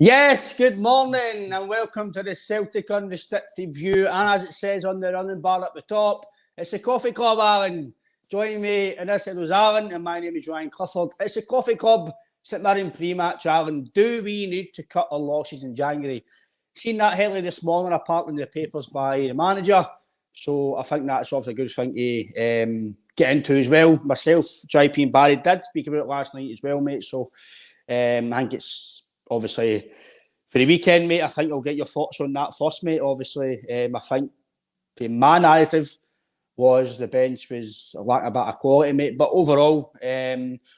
Yes, good morning and welcome to the Celtic Unrestricted View. And as it says on the running bar at the top, it's the Coffee Club, Alan. Join me, and this is Alan, and my name is Ryan Clifford. It's the Coffee Club, St Mirren pre-match, Alan. Do we need to cut our losses in January? Seen that headline this morning, apparently in the papers by the manager. So I think that's obviously a good thing to get into as well. Myself, JP and Barry did speak about it last night as well, mate. So I think it's obviously for the weekend, mate. I think I'll get your thoughts on that first, mate. Obviously, I think my narrative was the bench was lacking a bit of quality, mate. But overall,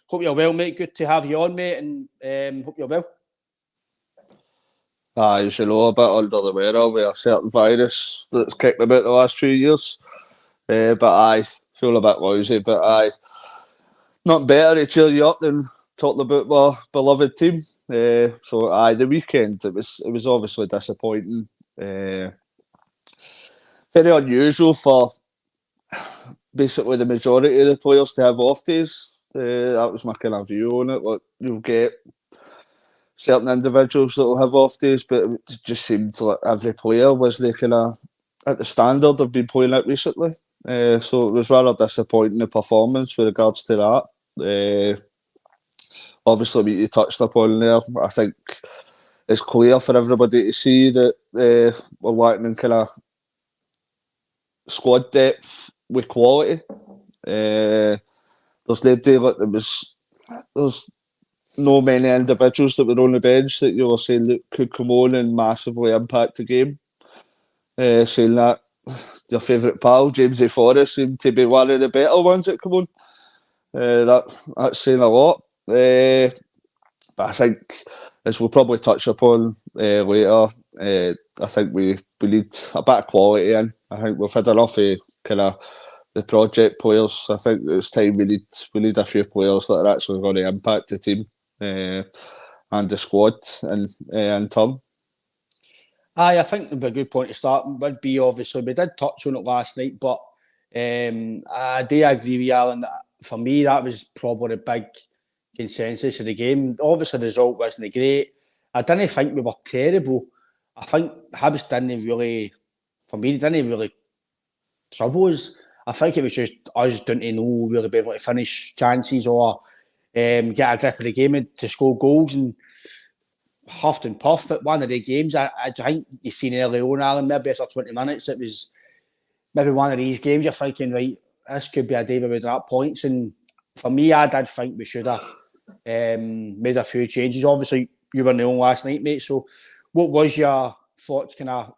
hope you're well, mate. Good to have you on, mate, and hope you're well. As you know, a bit under the weather with a certain virus that's kicked about the last few years. But I feel a bit lousy, but not better to cheer you up than talking about my beloved team. So the weekend it was obviously disappointing. Very unusual for basically the majority of the players to have off days. That was my kind of view on it. Like, you'll get certain individuals that will have off days, but it just seemed like every player was the kind of at the standard I've been playing at recently. So it was rather disappointing, the performance with regards to that. Obviously, what you touched upon there, I think it's clear for everybody to see that we're lacking in kind of squad depth with quality. There's nobody like there's no many individuals that were on the bench that you were saying that could come on and massively impact the game. Saying that your favourite pal, James A. Forrest, seemed to be one of the better ones that come on. That's saying a lot. But I think, as we'll probably touch upon later, I think we need a bit of quality in. I think we've had enough of kind of the project players. I think it's time we need a few players that are actually going to impact the team and the squad in turn. I think it would be a good point to start. Would be obviously we did touch on it last night, but I do agree with you, Alan. That for me, that was probably the big consensus of the game. Obviously, the result wasn't great. I didn't think we were terrible. I think Hibs didn't really, for me, didn't really trouble us. I think it was just us didn't know really be able to finish chances or get a grip of the game and to score goals and huffed and puffed. But one of the games, I think you've seen early on, Alan, maybe after 20 minutes, it was maybe one of these games you're thinking, right, this could be a day where we drop points. And for me, I did think we should have made a few changes. Obviously, you were in the on last night, mate. So what was your thoughts kind of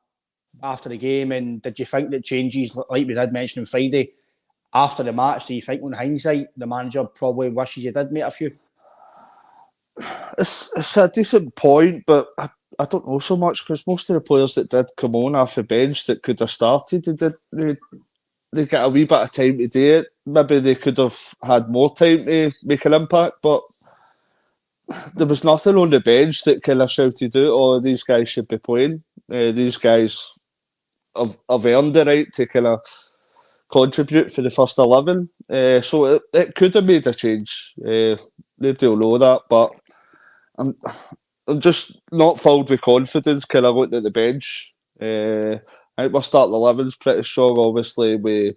after the game, and did you think that changes, like we did mention on Friday, after the match, do you think on hindsight the manager probably wishes you did make a few? It's a decent point, but I don't know so much, because most of the players that did come on off the bench that could have started, they get a wee bit of time to do it. Maybe they could have had more time to make an impact, but there was nothing on the bench that kind of shouted out, oh, these guys should be playing. These guys have earned the right to kind of contribute for the first 11. So it could have made a change. Nobody will know that, but I'm just not filled with confidence kind of looking at the bench. I think my starting 11's pretty strong, obviously, with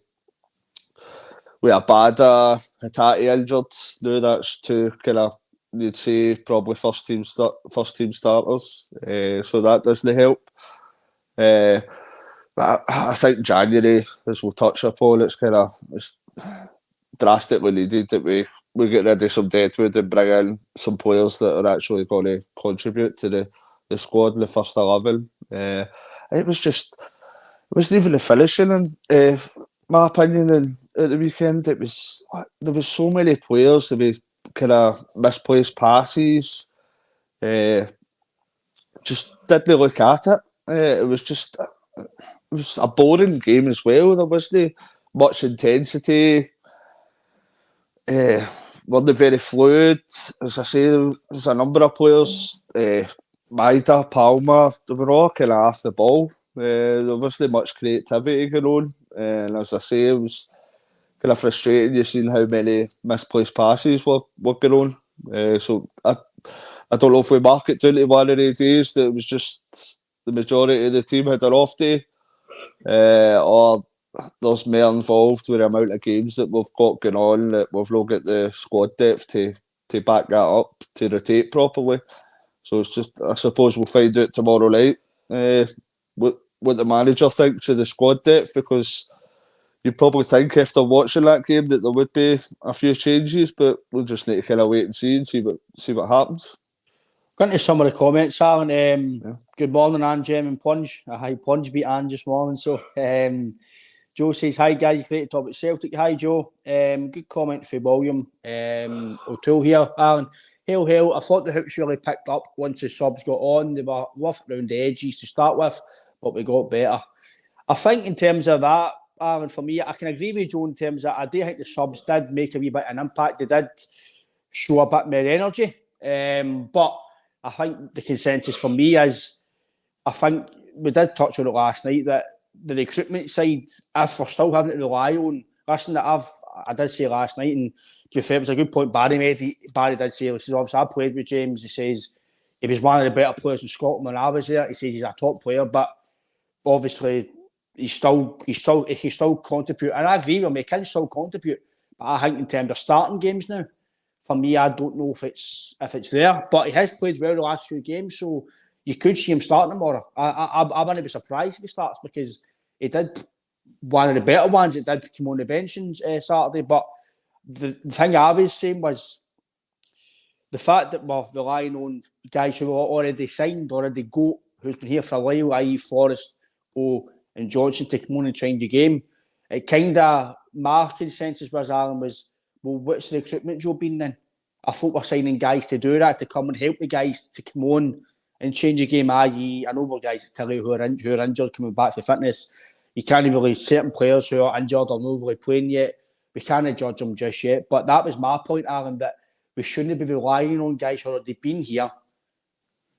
Abada, Hatate injured. Now that's two kind of, you'd say, probably first team starters. So that doesn't help. But I think January, as we'll touch upon, it's drastically needed that we get rid of some deadwood and bring in some players that are actually going to contribute to the squad in the first 11. It wasn't even the finishing, in my opinion, at the weekend. There was so many players, there was kind of misplaced passes. Just didn't look at it. It was a boring game as well. There wasn't much intensity. Wasn't very fluid. As I say, there was a number of players, Maida, Palmer, they were all kind of off the ball. There wasn't much creativity going on. And as I say, it was kind of frustrating. You've seen how many misplaced passes were going on. So I don't know if we mark it down to one of the days that it was just the majority of the team had an off day, or there's more involved with the amount of games that we've got going on, that we've not got the squad depth to back that up, to rotate properly. So it's just, I suppose we'll find out tomorrow night what the manager thinks of the squad depth, because you'd probably think after watching that game that there would be a few changes, but we'll just need to kind of wait and see what happens. Going to some of the comments, Alan. Good morning, Anne, Jem and Punge. Hi, Punge beat Anne this morning. So, Joe says, hi guys, great to talk about Celtic. Hi, Joe. Good comment for William O'Toole here, Alan. Hail. I thought the Hoops really picked up once the subs got on. They were rough around the edges to start with, but we got better. I think in terms of that, Alan, for me, I can agree with Joe in terms of I do think the subs did make a wee bit of an impact. They did show a bit more energy. But I think the consensus for me is, I think we did touch on it last night, that the recruitment side, if we're still having to rely on, listen, I did say last night, and to be fair, it was a good point Barry made. Barry did say, he says, obviously I played with James, he says, he was one of the better players in Scotland when I was there. He says he's a top player, but obviously he can still contribute. And I agree with him, he can still contribute. But I think in terms of starting games now, for me, I don't know if it's there. But he has played well the last few games, so you could see him starting tomorrow. I wouldn't be surprised if he starts, because he did one of the better ones. It did come on the bench on Saturday. But the thing I was saying was the fact that we're relying on guys who are already signed, already got, who's been here for a while, i.e. Forrest, and Johnson, to come on and change the game. It kind of, my consensus was, Alan, was, well, what's the recruitment job been then? I thought we're signing guys to do that, to come and help the guys to come on and change the game, i.e. I know we're guys that tell you who are injured, coming back for fitness. You can't really, certain players who are injured or not really playing yet, we can't judge them just yet. But that was my point, Alan, that we shouldn't be relying on guys who have already been here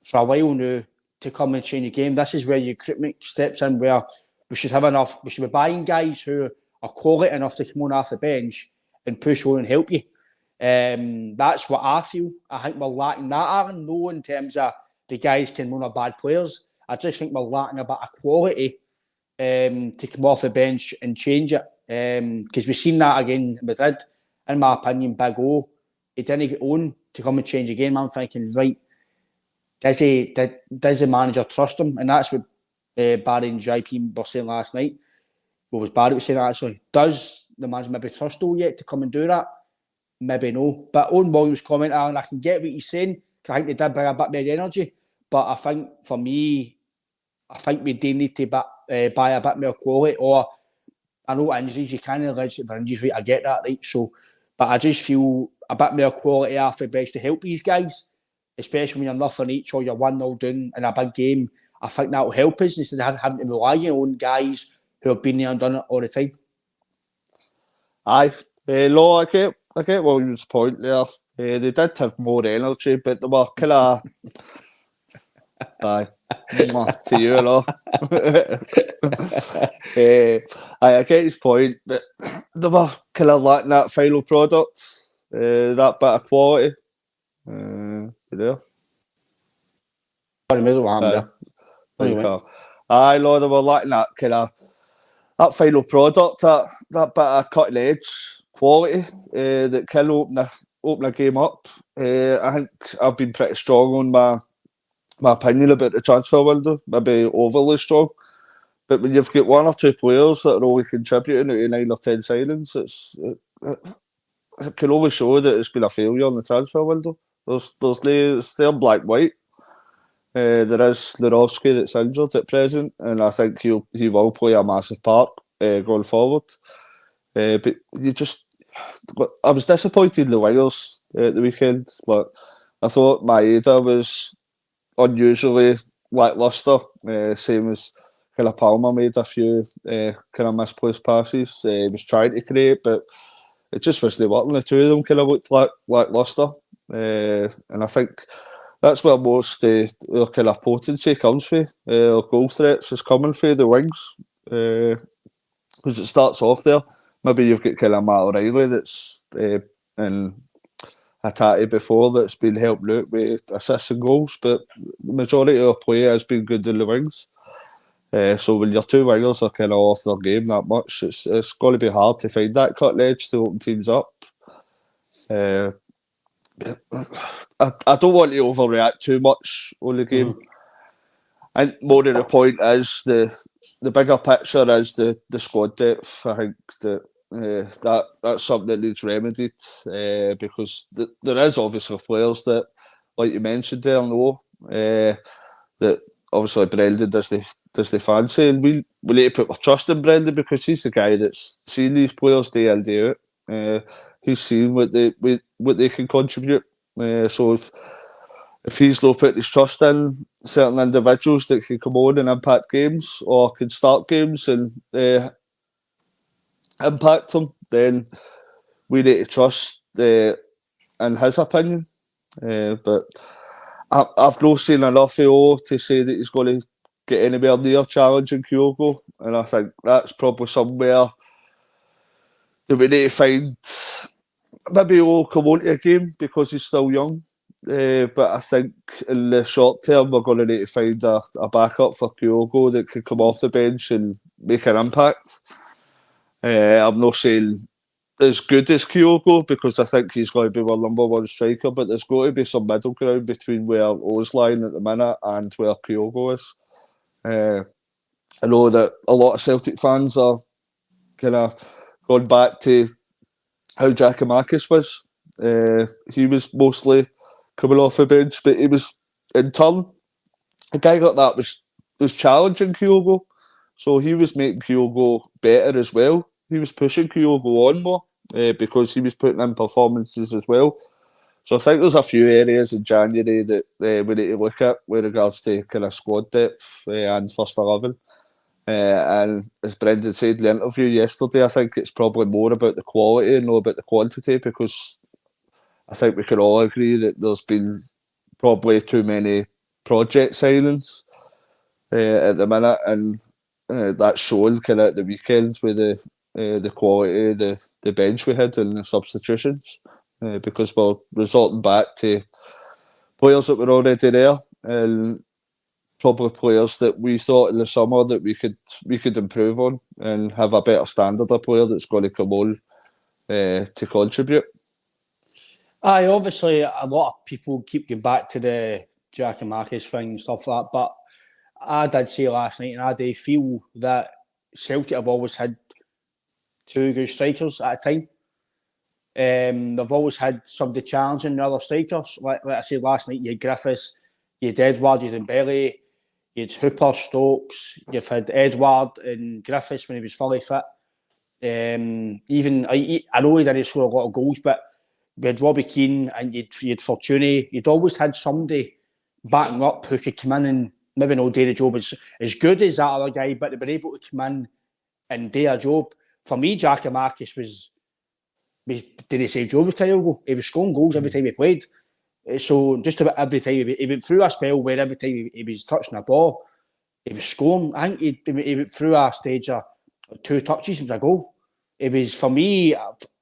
for a while now to come and change the game. This is where your recruitment steps in, where we should have enough, we should be buying guys who are quality enough to come on off the bench and push on and help you. That's what I feel. I think we're lacking that, Aaron. No, in terms of the guys can run are bad players. I just think we're lacking a bit of quality to come off the bench and change it. Because we've seen that again with Madrid. In my opinion, Big O, he didn't get on to come and change the game. I'm thinking, right, does the manager trust him? And that's what Barry and JP were saying last night. What was Barry was saying, actually? Does the manager maybe trust O yet to come and do that? Maybe no. But on Williams' comment, Alan, I can get what he's saying, because I think they did bring a bit more energy. But I think, for me, I think we do need to buy a bit more quality. Or, I know injuries, you can't allege it for injuries, right? I get that, right? So, but I just feel a bit more quality after the bench to help these guys, especially when you're nothing each or you're 1-0 down in a big game. I think that will help us instead of having to rely on guys who have been there and done it all the time. Aye. No, I get Williams' point there. They did have more energy, but they were kind of... Aye. To you, hello. I get his point, but they were kind of lacking that final product, that bit of quality. There. Aye, no, they were lacking that kind of that final product, that bit of cutting edge quality that can open a game up. I think I've been pretty strong on my opinion about the transfer window, maybe overly strong. But when you've got one or two players that are only contributing out of 9 or 10 signings, it can only show that it's been a failure in the transfer window. It's still black-white. There is Lurovsky that's injured at present, and I think he will play a massive part going forward. But I was disappointed in the Wales at the weekend. Like, I thought Maeda was unusually lacklustre, same as kind of Palmer made a few kind of misplaced passes. He was trying to create, but it just wasn't working. The two of them kind of looked lacklustre, and I think that's where most their kind of potency comes from. Their goal threats is coming through the wings, because it starts off there. Maybe you've got kind of Matt O'Reilly that's and Hatate before that's been helping out with assists and goals, but the majority of play has been good in the wings. So when your two wingers are kind of off their game that much, it's going to be hard to find that cutting edge to open teams up. I don't want to overreact too much on the game. And more of the point is the bigger picture is the squad depth. I think that's something that needs remedied because there is obviously players that, like you mentioned there, that obviously Brendan does the fancy, and we need to put our trust in Brendan because he's the guy that's seen these players day in day out. He's seen what they can contribute. So if he's not putting his trust in certain individuals that can come on and impact games or can start games and impact them, then we need to trust in his opinion. But I've not seen enough of O to say that he's going to get anywhere near challenging Kyogo, and I think that's probably somewhere that we need to find. Maybe O come on to a game because he's still young, but I think in the short term we're going to need to find a backup for Kyogo that can come off the bench and make an impact. I'm not saying as good as Kyogo because I think he's going to be our number one striker, but there's got to be some middle ground between where O's lying at the minute and where Kyogo is. I know that a lot of Celtic fans are kind of going back to how Giakoumakis was. He was mostly coming off the bench, but he was in turn a guy like that was challenging Kyogo, so he was making Kyogo better as well. He was pushing Kyogo on more because he was putting in performances as well. So I think there's a few areas in January that we need to look at with regards to kind of squad depth and first 11. And as Brendan said in the interview yesterday, I think it's probably more about the quality and not about the quantity because I think we can all agree that there's been probably too many project signings at the minute, and that's shown kind of at the weekends with the quality of the bench we had and the substitutions because we're resorting back to players that were already there and probably players that we thought in the summer that we could improve on and have a better standard of player that's going to come on to contribute. Aye, obviously a lot of people keep going back to the Giakoumakis thing and stuff like that, but I did say last night and I do feel that Celtic have always had two good strikers at a time. They've always had somebody challenging the other strikers. Like I said last night, you had Griffiths, you had Edward, you had Mbele, you had Hooper, Stokes, you've had Edward and Griffiths when he was fully fit. Even I know he didn't score a lot of goals, but we had Robbie Keane and you had Fortuny. You'd always had somebody backing up who could come in and maybe no do the job as good as that other guy, but they were able to come in and do a job. For me, Giakoumakis was did he say job with Kyogo? He was scoring goals every time he played. So just about every time he went through a spell where every time he was touching a ball, he was scoring. I think he went through a stage of 2 touches, it was a goal. It was, for me,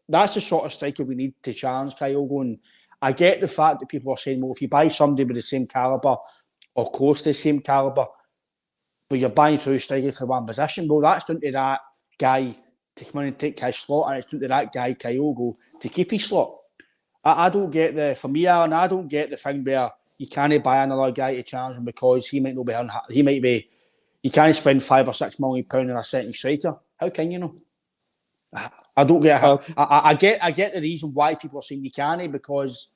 that's the sort of striker we need to challenge Kyogo. And I get the fact that people are saying, well, if you buy somebody with the same calibre or close to the same calibre, but you're buying 2 strikers for one position, well, that's down to that guy to come in and take his slot, and it's down to that guy, Kyogo, to keep his slot. I don't get I don't get the thing where you can't buy another guy to challenge him because he might not be, you can't spend £5 or £6 million on a second striker. How can you know? I don't get I get the reason why people are saying you can't, because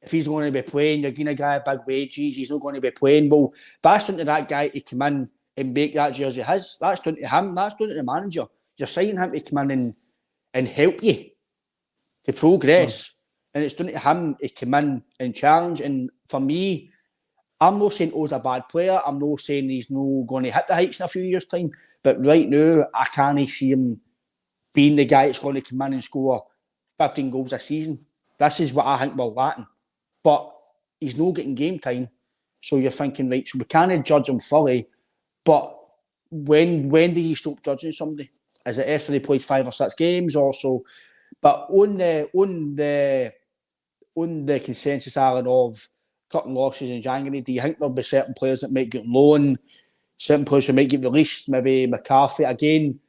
if he's going to be playing, you're going to get big wages, he's not going to be playing. Well, that's down to that guy to come in and make that jersey his. That's down to him, that's down to the manager. You're signing him to come in and help you to progress. And it's down to him to come in and challenge. And for me, I'm not saying O's a bad player. I'm not saying he's not going to hit the heights in a few years' time. But right now, I can't see him being the guy that's going to come in and score 15 goals a season. This is what I think we're lacking. But he's not getting game time. So you're thinking, right, so we can't judge him fully. But when do you stop judging somebody? Is it after they played 5 or 6 games or so? But on the on the consensus, Alan, of cutting losses in January? Do you think there'll be certain players that might get loan, certain players who might get released? Maybe McCarthy again.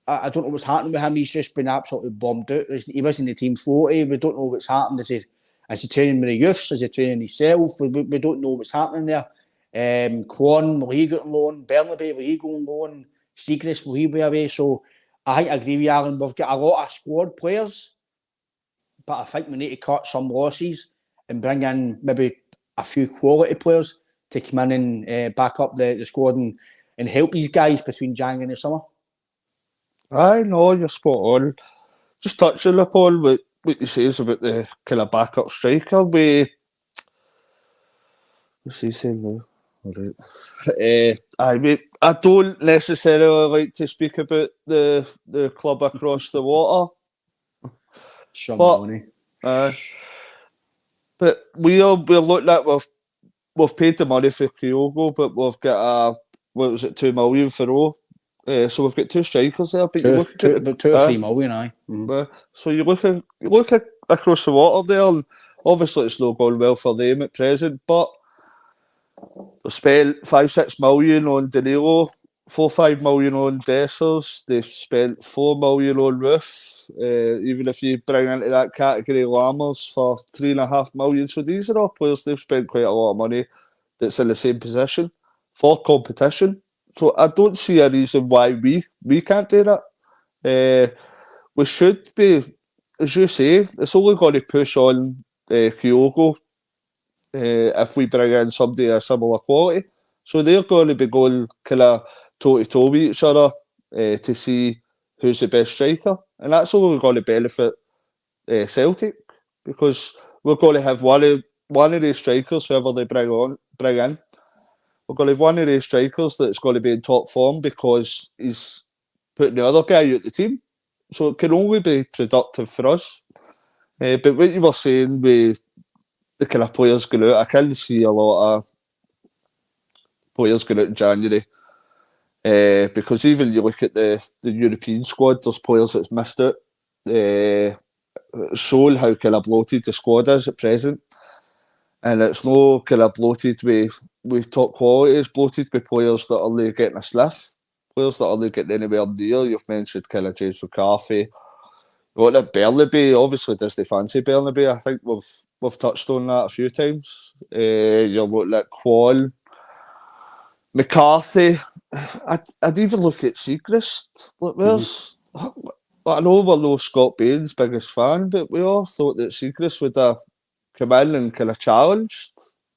I don't know what's happening with him. He's just been absolutely bombed out. He was in the team 40. We don't know what's happened. Is he training with the youths? Is he training himself? We don't know what's happening there. Kwon, will he get on loan? Bernabei, will he go on loan? Siegrist, will he be away? So I think I agree with Alan. We've got a lot of squad players, but I think we need to cut some losses and bring in maybe a few quality players to come in and back up the squad and help these guys between January and the summer. I know, you're spot on. Just touching upon what you says about the kind of backup striker. What's he saying now? All right. I don't necessarily like to speak about the club across the water. But we're looking at we've paid the money for Kyogo, but we've got what was it, 2 million for Rowe. So we've got 2 strikers there. But about 2 or 3 million, aye. Mm-hmm. So you look at across the water there, and obviously it's not going well for them at present, but they've spent 5-6 million on Danilo, 4-5 million on Dessers. They've spent 4 million on Roof. Even if you bring into that category Lammers for 3.5 million. So these are all players they've spent quite a lot of money that's in the same position for competition. So I don't see a reason why we can't do that. We should be, as you say, it's only going to push on Kyogo if we bring in somebody of similar quality. So they're going to be going kind of toe-to-toe with each other to see who's the best striker. And that's only going to benefit Celtic, because we're going to have one of these strikers, whoever they bring in, we're going to have one of these strikers that's going to be in top form because he's putting the other guy out the team. So it can only be productive for us. But what you were saying with the kind of players going out, I can see a lot of players going out in January. Because even you look at the European squad, there's players that's missed out. Showing how kind of bloated the squad is at present. And it's no kind of bloated with top quality, it's bloated with players that are only getting a sniff, players that are only getting anywhere near. You've mentioned kind of James McCarthy. What at Bernabei, obviously Disney fancy Bernabei. I think we've touched on that a few times. You're looking at Kwon, McCarthy. I'd even look at Siegrist. Look, there's. I know we're no Scott Bain's biggest fan, but we all thought that Siegrist would have come in and kind of challenged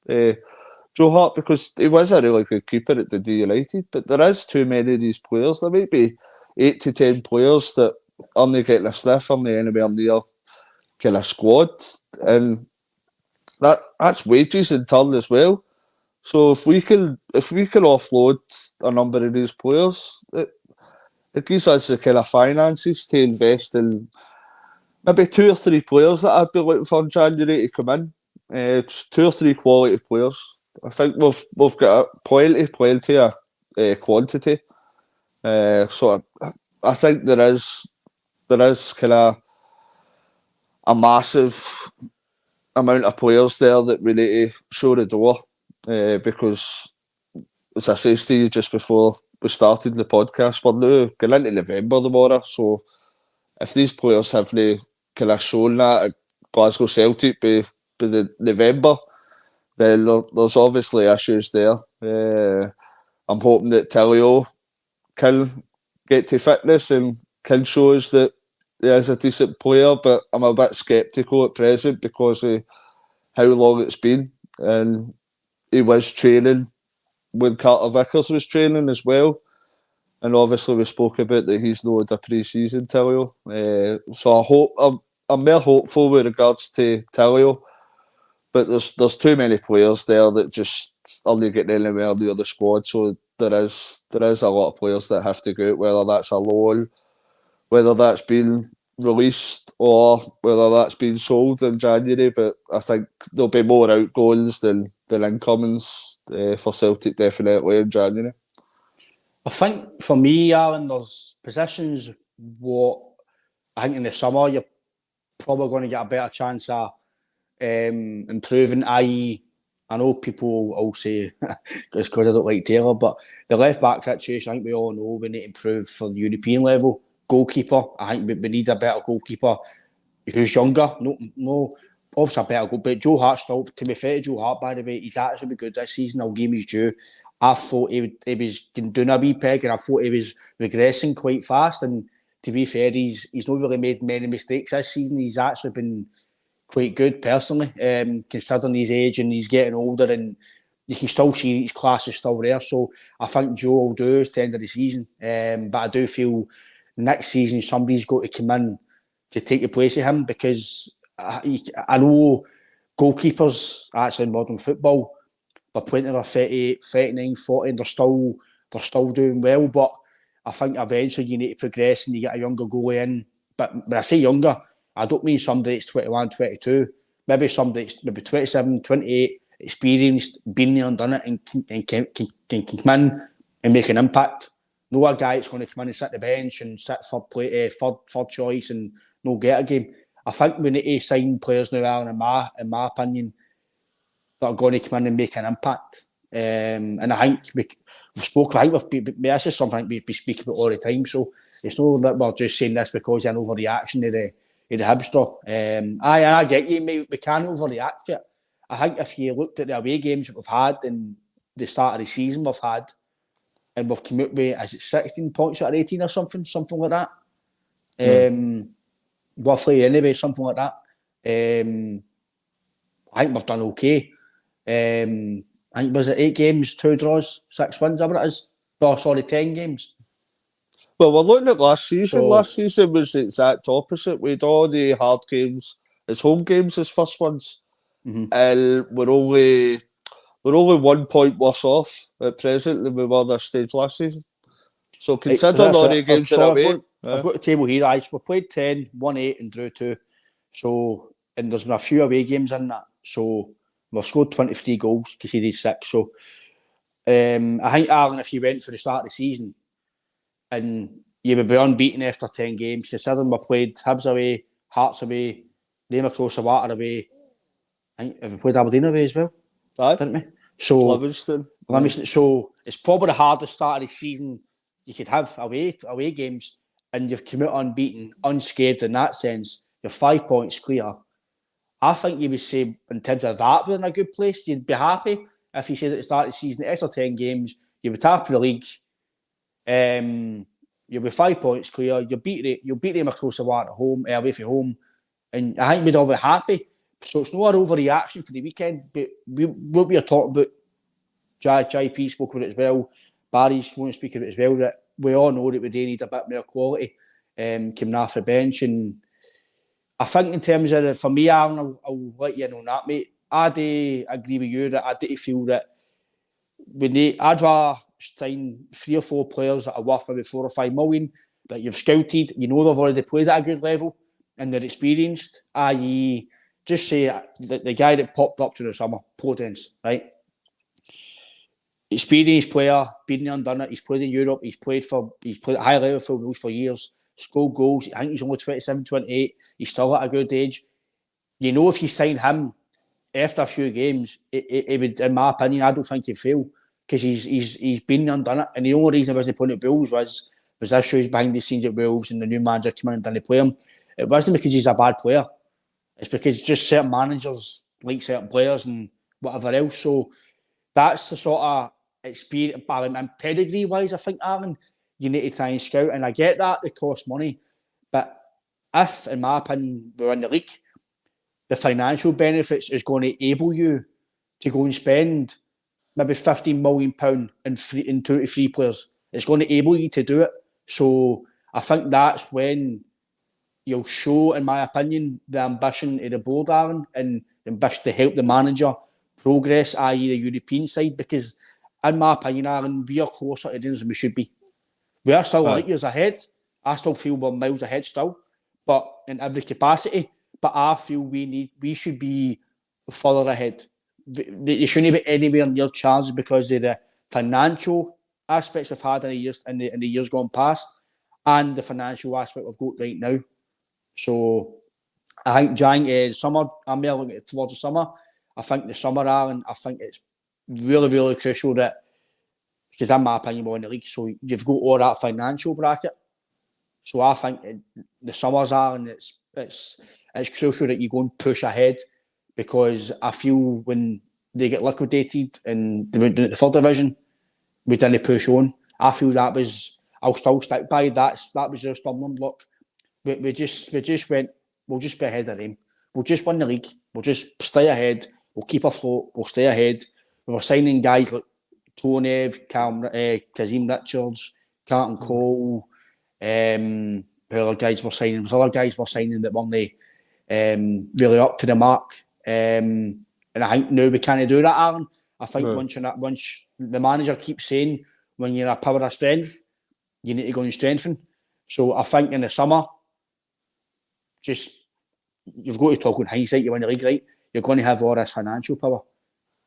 Joe Hart, because he was a really good keeper at the D United. But there is too many of these players. There might be 8 to 10 players that only getting a sniff on the anywhere near kind of squad, and that's wages in turn as well. So if we can offload a number of these players, it gives us the kind of finances to invest in maybe 2 or 3 players that I'd be looking for in January to come in. Just 2 or 3 quality players. I think we've got plenty of quantity. So I think there is kind of a massive amount of players there that we need to show the door. Because, as I said to you just before we started the podcast, we're now going into November tomorrow. So if these players haven't kind of shown that at Glasgow Celtic by the November, then there's obviously issues there. I'm hoping that Tellio can get to fitness and can show us that he is a decent player, but I'm a bit sceptical at present because of how long it's been. And he was training when Carter Vickers was training as well. And obviously we spoke about that he's not a pre-season Tellio. So I'm more hopeful with regards to Tellio. But there's too many players there that just aren't getting anywhere near the squad. So there is a lot of players that have to go out, whether that's a loan, whether that's been released or whether that's been sold in January. But I think there'll be more outgoings than incomings for Celtic definitely in January. I think for me, Alan, there's positions what I think in the summer you're probably going to get a better chance of improving, i.e., I know people will say it's because I don't like Taylor, but the left back situation, I think we all know we need to improve for the European level. Goalkeeper, I think we need a better goalkeeper who's younger. No, obviously a better goal, but Joe Hart still, to be fair to Joe Hart, by the way, he's actually been good this season. I'll give him his due. I thought he was doing a wee peg, and I thought he was regressing quite fast. And to be fair, he's not really made many mistakes this season. He's actually been quite good personally, considering his age, and he's getting older, and you can still see his class is still there. So I think Joe will do his to the end of the season. But I do feel next season somebody's got to come in to take the place of him, because I know goalkeepers actually in modern football, they're playing to their 38, 39, 40, and they're still doing well. But I think eventually you need to progress and you get a younger goalie in. But when I say younger, I don't mean somebody that's 21, 22. Maybe somebody that's maybe 27, 28, experienced, been there and done it, and can come in and make an impact. No a guy that's going to come in and sit the bench and sit for third choice and no get a game. I think we need to sign players now, Alan, in my opinion, that are going to come in and make an impact. And I think this is something we speak about all the time. So it's not that we're just saying this because of an overreaction of the Hibster. I get you, mate. We can't overreact for it. I think if you looked at the away games that we've had and the start of the season we've had, and we've come out with, is it 16 points out of 18 or something like that? Roughly anyway, something like that. I think we've done okay. I think, was it 8 games, 2 draws, 6 wins, whatever it is? No, sorry, 10 games. Well, we're looking at last season. Last season was the exact opposite. We had all the hard games as home games as first ones. And we're only 1 point worse off at present than we were this stage last season. So considering all the games that away. I've got the table here. We played 10, won 8 and drew 2. So, and there's been a few away games in that. So we've scored 23 goals, conceded 6. So I think, Alan, if you went for the start of the season and you would be unbeaten after 10 games, considering we played Hibs away, Hearts away, Name across the water away. I think we played Aberdeen away as well, didn't we? So Livingston. So it's probably the hardest start of the season you could have away games, and you've come out unbeaten, unscathed in that sense. You're 5 points clear. I think you would say, in terms of that, we're in a good place. You'd be happy if you said at the start of the season, extra 10 games, you would top of the league. You'll be 5 points clear. You'll beat them across the water at home, away from home, and I think we'd all be happy. So it's not an overreaction for the weekend, but what we are talking about, JP spoke about it as well, Barry's going to speak about it as well, that we all know that we do need a bit more quality coming off the bench. And I think in terms of, for me, Alan, I'll let you know that, mate. I do agree with you that I do feel that I'd rather sign 3 or 4 players that are worth maybe 4 or 5 million that you've scouted, you know they've already played at a good level and they're experienced, i.e., just say the guy that popped up through the summer, Potence, right? Experienced player, been there and done it. He's played in Europe. He's played at high level for Wales for years. Scored goals. I think he's only 27, 28. He's still at a good age. You know, if you sign him after a few games, it would, in my opinion, I don't think he'd fail, because he's been there and done it. And the only reason I wasn't playing at Wales was issues behind the scenes at Wales, and the new manager came in and didn't play him. It wasn't because he's a bad player. It's because just certain managers like certain players and whatever else. So that's the sort of experience, and pedigree-wise, I think, Aaron, you need to try and scout. And I get that they cost money. But if, in my opinion, we're in the league, the financial benefits is going to enable you to go and spend maybe £15 million in 2 to 3 players. It's going to enable you to do it. So I think that's when you'll show, in my opinion, the ambition of the board, Aaron, and the ambition to help the manager progress, i.e. the European side, because in my opinion, Aaron, we are closer to things than we should be. We are still light years ahead. I still feel we're miles ahead still, but in every capacity. But I feel we should be further ahead. They shouldn't be anywhere near chances because of the financial aspects we've had in the years gone past, and the financial aspect we've got right now. So I think Giant summer. I'm more looking towards the summer. I think the summer, Alan. I think it's really, really crucial that, because in my opinion, we're in the league, so you've got all that financial bracket. So I think the summers are, and it's crucial that you go and push ahead, because I feel when they get liquidated and they went down to the third division, we didn't push on. I feel I'll still stick by that. That was their stumbling block. We just went, we'll just be ahead of them. We'll just win the league. We'll just stay ahead. We'll keep afloat. We'll stay ahead. We were signing guys like Tony, Kazim Richards, Carlton Cole. Who other guys were signing? There was other guys were signing that weren't really up to the mark. And I think now we can't do that, Aaron. I think once the manager keeps saying, when you're a power of strength, you need to go and strengthen. So I think in the summer, you've got to talk in hindsight. You win the league, right? You're going to have all this financial power.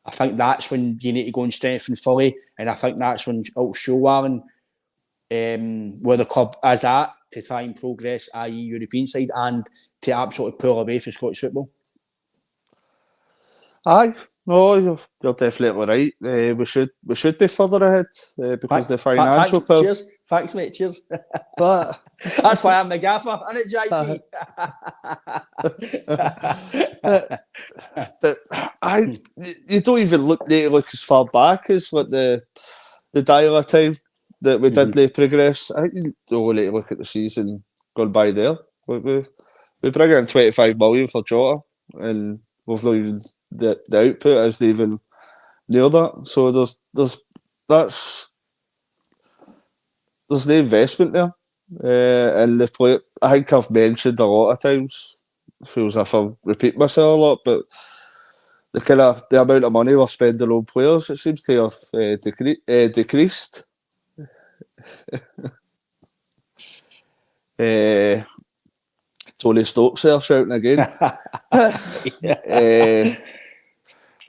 I think that's when you need to go and strengthen fully, and I think that's when it'll show, Aaron, where the club is at to try and progress, i.e. European side, and to absolutely pull away from Scottish football. Aye, no, you're definitely right. We should be further ahead because the financial power. Cheers, thanks, mate. Cheers. But that's why I'm the gaffer, isn't it, JP? but you don't even look as far back as like the dial time that we did progress. I think you don't need to look at the season gone by there. We bring in 25 million for Jota, and we've not even the output isn't even near that. So there's the investment there, and the player. I think I've mentioned a lot of times. Feels as if I repeat myself a lot, but the amount of money we're spending on players, it seems to have decreased. Tony Stokes there shouting again.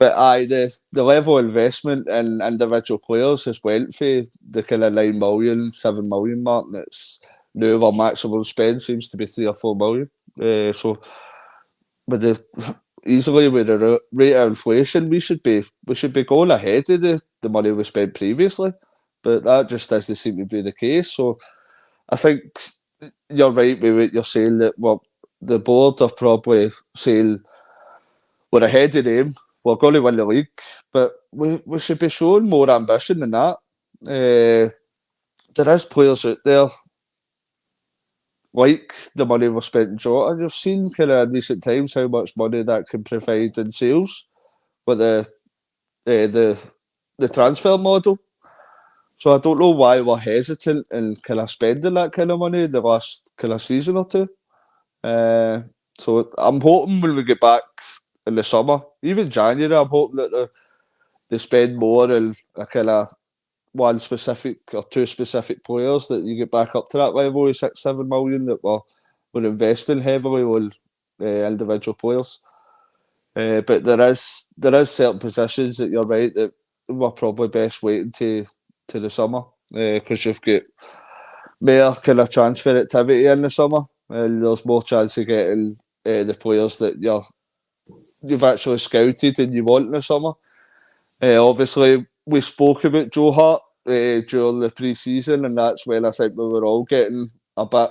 But the level of investment in individual players has went for the kind of 9 million, 7 million mark. That's now our maximum spend seems to be 3 or 4 million. So with the rate of inflation, we should be going ahead of the money we spent previously. But that just doesn't seem to be the case. So I think you're right with what you're saying, that the board are probably saying we're ahead of them, we're going to win the league, but we should be showing more ambition than that. There is players out there like the money we've spent in Jota. You've seen kind of in recent times how much money that can provide in sales with the transfer model. So I don't know why we're hesitant in kind of spending that kind of money the last kind of season or two. So I'm hoping when we get back in the summer, even January, I'm hoping that they spend more on a kind of one specific or two specific players, that you get back up to that level of 6-7 million, that we're investing heavily on individual players. But there is certain positions that you're right that we're probably best waiting to the summer, because you've got more kind of transfer activity in the summer, and there's more chance of getting the players that you've actually scouted and you want in the summer. Obviously, we spoke about Joe Hart during the pre-season, and that's when I think we were all getting a bit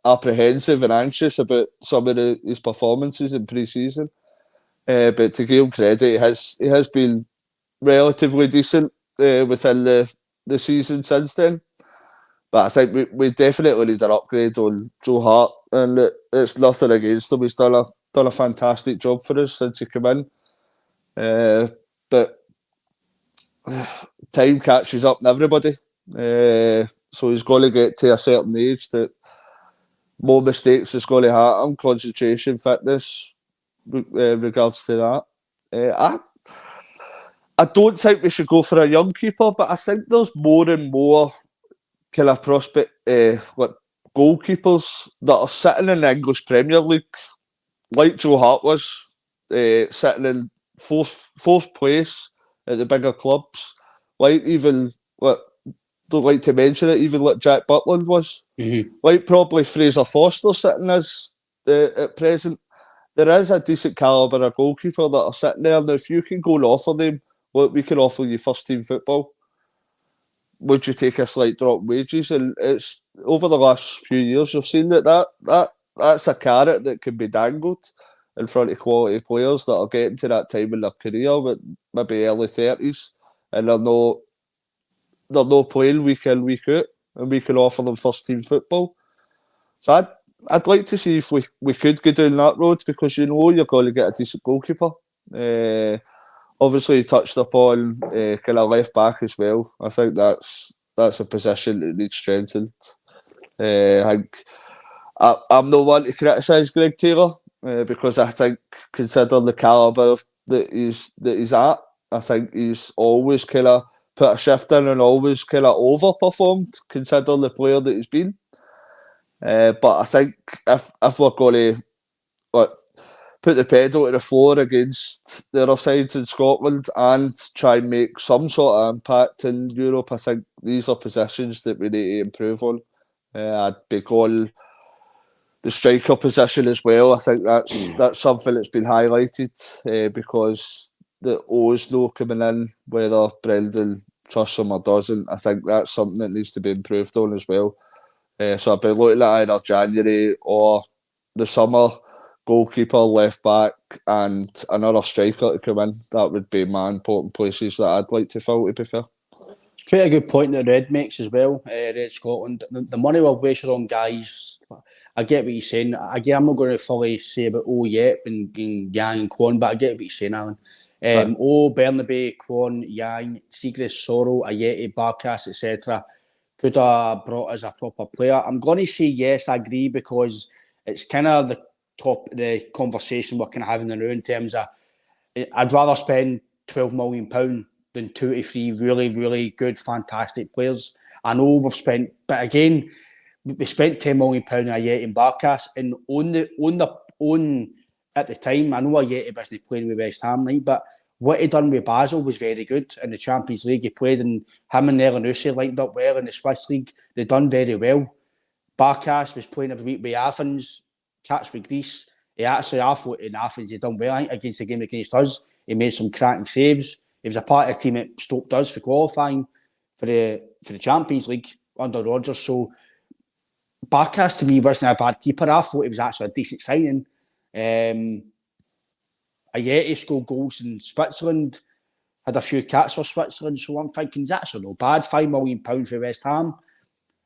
apprehensive and anxious about some of his performances in pre-season. But to give him credit, he has been relatively decent within the season since then. But I think we definitely need an upgrade on Joe Hart, and it's nothing against him. He's done a fantastic job for us since he came in. But time catches up in everybody. So he's going to get to a certain age that more mistakes is going to happen, concentration, fitness, regards to that. I don't think we should go for a young keeper, but I think there's more and more kind of prospect, like goalkeepers that are sitting in the English Premier League, like Joe Hart was, sitting in fourth place at the bigger clubs. Like even, don't like to mention it, even like Jack Butland was. Mm-hmm. Like probably Fraser Foster sitting as at present, there is a decent calibre of goalkeeper that are sitting there. Now, if you can go and offer them what we can offer you first team football, would you take a slight drop in wages? And it's over the last few years, you've seen that's a carrot that can be dangled in front of quality players that are getting to that time in their career, with maybe early 30s, and they're not playing week in, week out, and we can offer them first team football. So I'd like to see if we could go down that road, because you're going to get a decent goalkeeper. Obviously, you touched upon kind of left back as well. I think that's a position that needs strengthened. I think I'm not one to criticise Greg Taylor because I think, considering the calibre that he's at, I think he's always kind of put a shift in and always kind of overperformed, considering the player that he's been. But I think if we're going to put the pedal to the floor against the other sides in Scotland and try and make some sort of impact in Europe, I think these are positions that we need to improve on. I'd be going the striker position as well. I think that's something that's been highlighted because the O's no coming in, whether Brendan trusts him or doesn't. I think that's something that needs to be improved on as well. So I'd be looking at either January or the summer, goalkeeper, left back, and another striker to come in. That would be my important places that I'd like to fill, to be fair. Quite a good point that Red makes as well, Red Scotland. The money we're wasting on guys, I get what you're saying. Again, I'm not going to fully say about Yep and Yang and Kwon, but I get what you're saying, Alan. Bernabe, Kwon, Yang, Seagrass, Sorrell, Ayeti, Barkas, etc. could have brought us a proper player. I'm going to say yes, I agree, because it's kind of the conversation we're kind of having now in terms of I'd rather spend £12 million than 2 to 3 really, really good, fantastic players. I know we've spent, but again, we spent £10 million on Ayeti and Barkas, and on at the time, I know Ayeti wasn't playing with West Ham, right? But what he done with Basel was very good in the Champions League. He played, and him and Elanusi lined up well in the Swiss League. They done very well. Barkas was playing every week with Athens, Cats with Greece. I thought in Athens he done well. I think against the game against us, he made some cracking saves. He was a part of the team that stoked us for qualifying for the Champions League under Rodgers. So Barkas to me wasn't a bad keeper. I thought he was actually a decent signing. Ayeti scored goals in Switzerland, had a few caps for Switzerland, so I'm thinking that's actually not bad. £5 million for West Ham.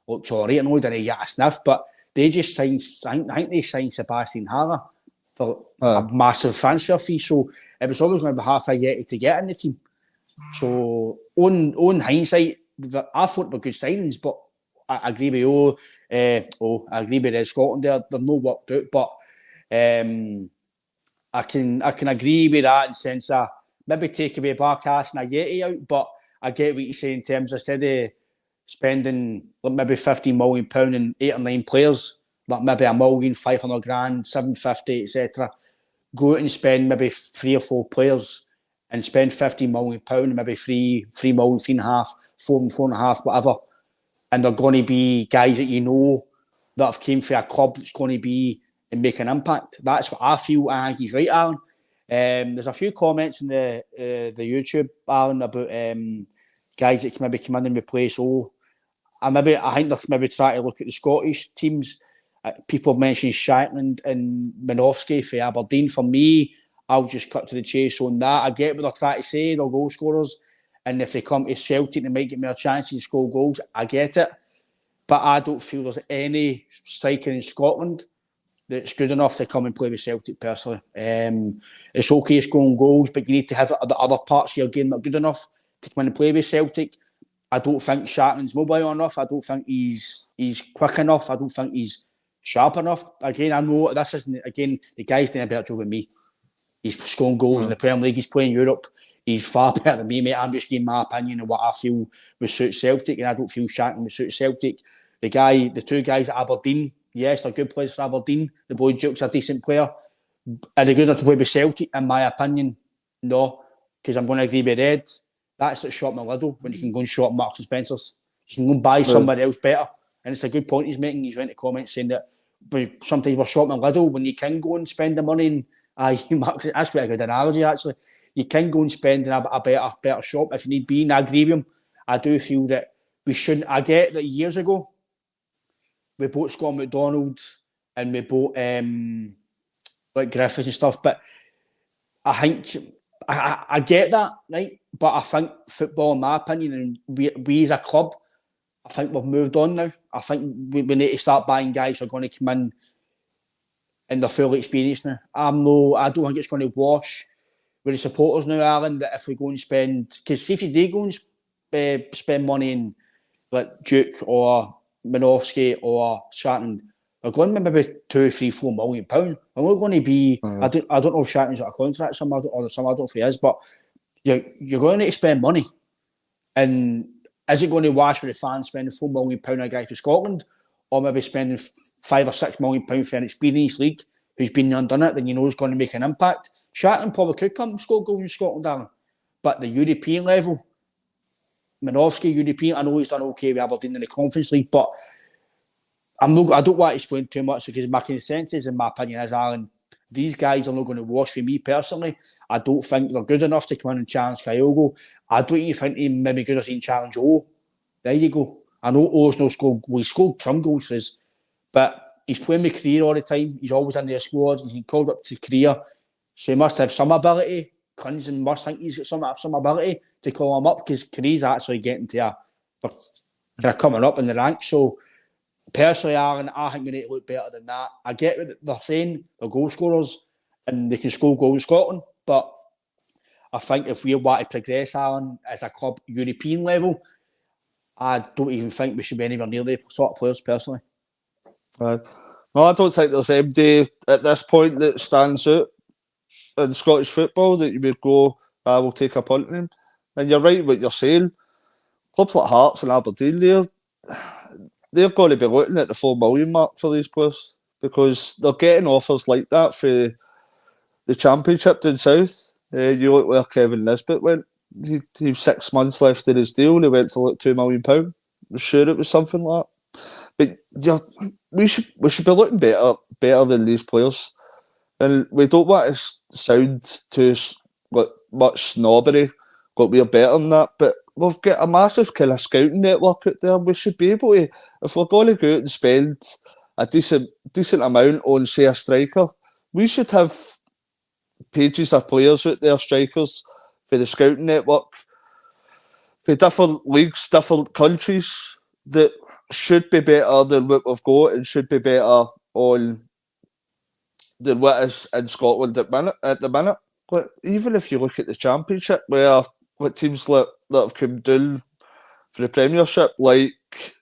Looked all right. I know he didn't get a sniff, but they just signed, I think they signed Sebastian Haller for a massive transfer fee, so it was always going to be half Ayeti to get in the team. So on hindsight, I thought they were good signings, but I agree with I agree with Red Scotland there. They're not worked out, but I can agree with that in the sense of maybe take away Barkas and Ayeti out, but I get what you're saying in terms of instead of spending maybe £15 million and 8 or 9 players, like maybe $1 million, 500 grand, 750, etc. Go out and spend maybe 3 or 4 players and spend £15 million and maybe 3 million, 3.5, 4.5, whatever. And they're going to be guys that you know that have came for a club that's going to be and make an impact. That's what I feel. I think he's right, Alan. There's a few comments in the YouTube, Alan, about guys that can maybe come in and replace I think they're maybe trying to look at the Scottish teams. People mentioned Shankland and Minovsky for Aberdeen. For me, I'll just cut to the chase on that. I get what they're trying to say, they're goal scorers. And if they come to Celtic, they might get more chances to score goals. I get it. But I don't feel there's any striker in Scotland that's good enough to come and play with Celtic, personally. It's okay scoring goals, but you need to have the other parts of your game that are good enough to come and play with Celtic. I don't think Shackland's mobile enough. I don't think he's quick enough. I don't think he's sharp enough. Again, I know this isn't, the guy's doing a better job than me. He's scoring goals in the Premier League. He's playing Europe. He's far better than me, mate. I'm just giving my opinion of what I feel would suit Celtic, and I don't feel Shankland would suit Celtic. The 2 guys at Aberdeen, yes, they're good players for Aberdeen. The boy Duke's a decent player. Are they good enough to play with Celtic? In my opinion, no. Because I'm going to agree with Ed. That's like shopping at Lidl when you can go and shop Marks and Spencer's. You can go and buy somewhere else better. And it's a good point he's making. He's went to comments saying that sometimes we're shopping in Lidl when you can go and spend the money. And that's quite a good analogy, actually. You can go and spend in a better shop if you need be. And I agree with him. I do feel that we shouldn't. I get that years ago we bought Scott McDonald and we bought like Griffiths and stuff, but I think I get that, right? But I think football, in my opinion, and we as a club, I think we've moved on now. I think we need to start buying guys who are going to come in and they're fully experienced now. I don't think it's going to wash with the supporters now, Alan, that if we go and spend... Because see if you do go and spend money in like Duke or Minovsky or Shatton, we're going to maybe £2, £3, £4 million. We're not going to be... I don't know if Shatton's got a contract somewhere, I don't know if he is, but you're going to need to spend money. And is it going to wash with the fans spending £4 million on a guy for Scotland, or maybe spending £5 or £6 million for an experienced league who's been there and done it, then you know is going to make an impact? Shatton probably could come and score goals in Scotland, Darren. But the European level, Minovsky, European, I know he's done okay with Aberdeen in the Conference League, but I don't want to explain too much because my consensus, in my opinion, is, Alan, these guys are not going to wash for me personally. I don't think they're good enough to come in and challenge Kyogo. I don't even think they're maybe good enough to challenge O. There you go. I know O's no scored. Well, he scored some goals for us, but he's playing with career all the time. He's always in their squad. He's been called up to career, so he must have some ability. Clinton must think he's got some ability to call him up because career's actually getting to they're coming up in the ranks. So personally, Aaron, I think we need to look better than that. I get what they're saying, they're goal scorers and they can score goals in Scotland, but I think if we want to progress, Alan, as a club, European level, I don't even think we should be anywhere near the sort of players, personally. No, I don't think there's anybody at this point that stands out in Scottish football that you would go, I will take a punt on him. And you're right what you're saying. Clubs like Hearts and Aberdeen, they're going to be looking at the $4 million mark for these players because they're getting offers like that for the Championship down south. You look where Kevin Nisbet went. He had 6 months left in his deal and he went for like £2 million. I'm sure it was something like that. But we should be looking better than these players. And we don't want to sound too much snobbery, like we're better than that. But we've got a massive kind of scouting network out there. We should be able to, if we're going to go out and spend a decent amount on, say, a striker, we should have pages of players out there, strikers, for the scouting network, for different leagues, different countries, that should be better than what we've got and should be better on than what is in Scotland at the minute. But even if you look at the Championship, where what teams that have come down for the Premiership, like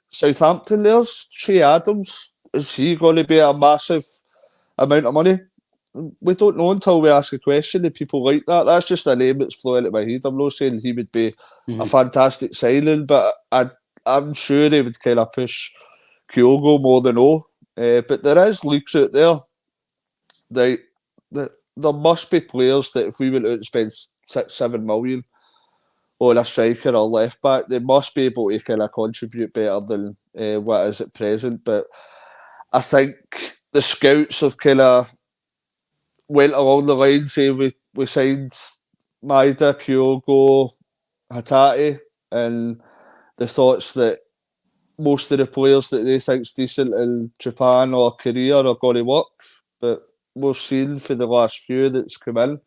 Southampton, there's Shea Adams. Is he going to be a massive amount of money? We don't know until we ask a question to people like that. That's just a name that's flowing out of my head. I'm not saying he would be a fantastic signing, but I'm sure he would kind of push Kyogo more than O. But there is leaks out there. There must be players that if we went out and spent £6-7 million on a striker or left back, they must be able to kind of contribute better than what is at present. But I think the scouts have kind of went along the line, say we signed Maida, Kyogo, Hatate, and the thoughts that most of the players that they think's decent in Japan or Korea are going to work. But we've seen for the last few that's come in,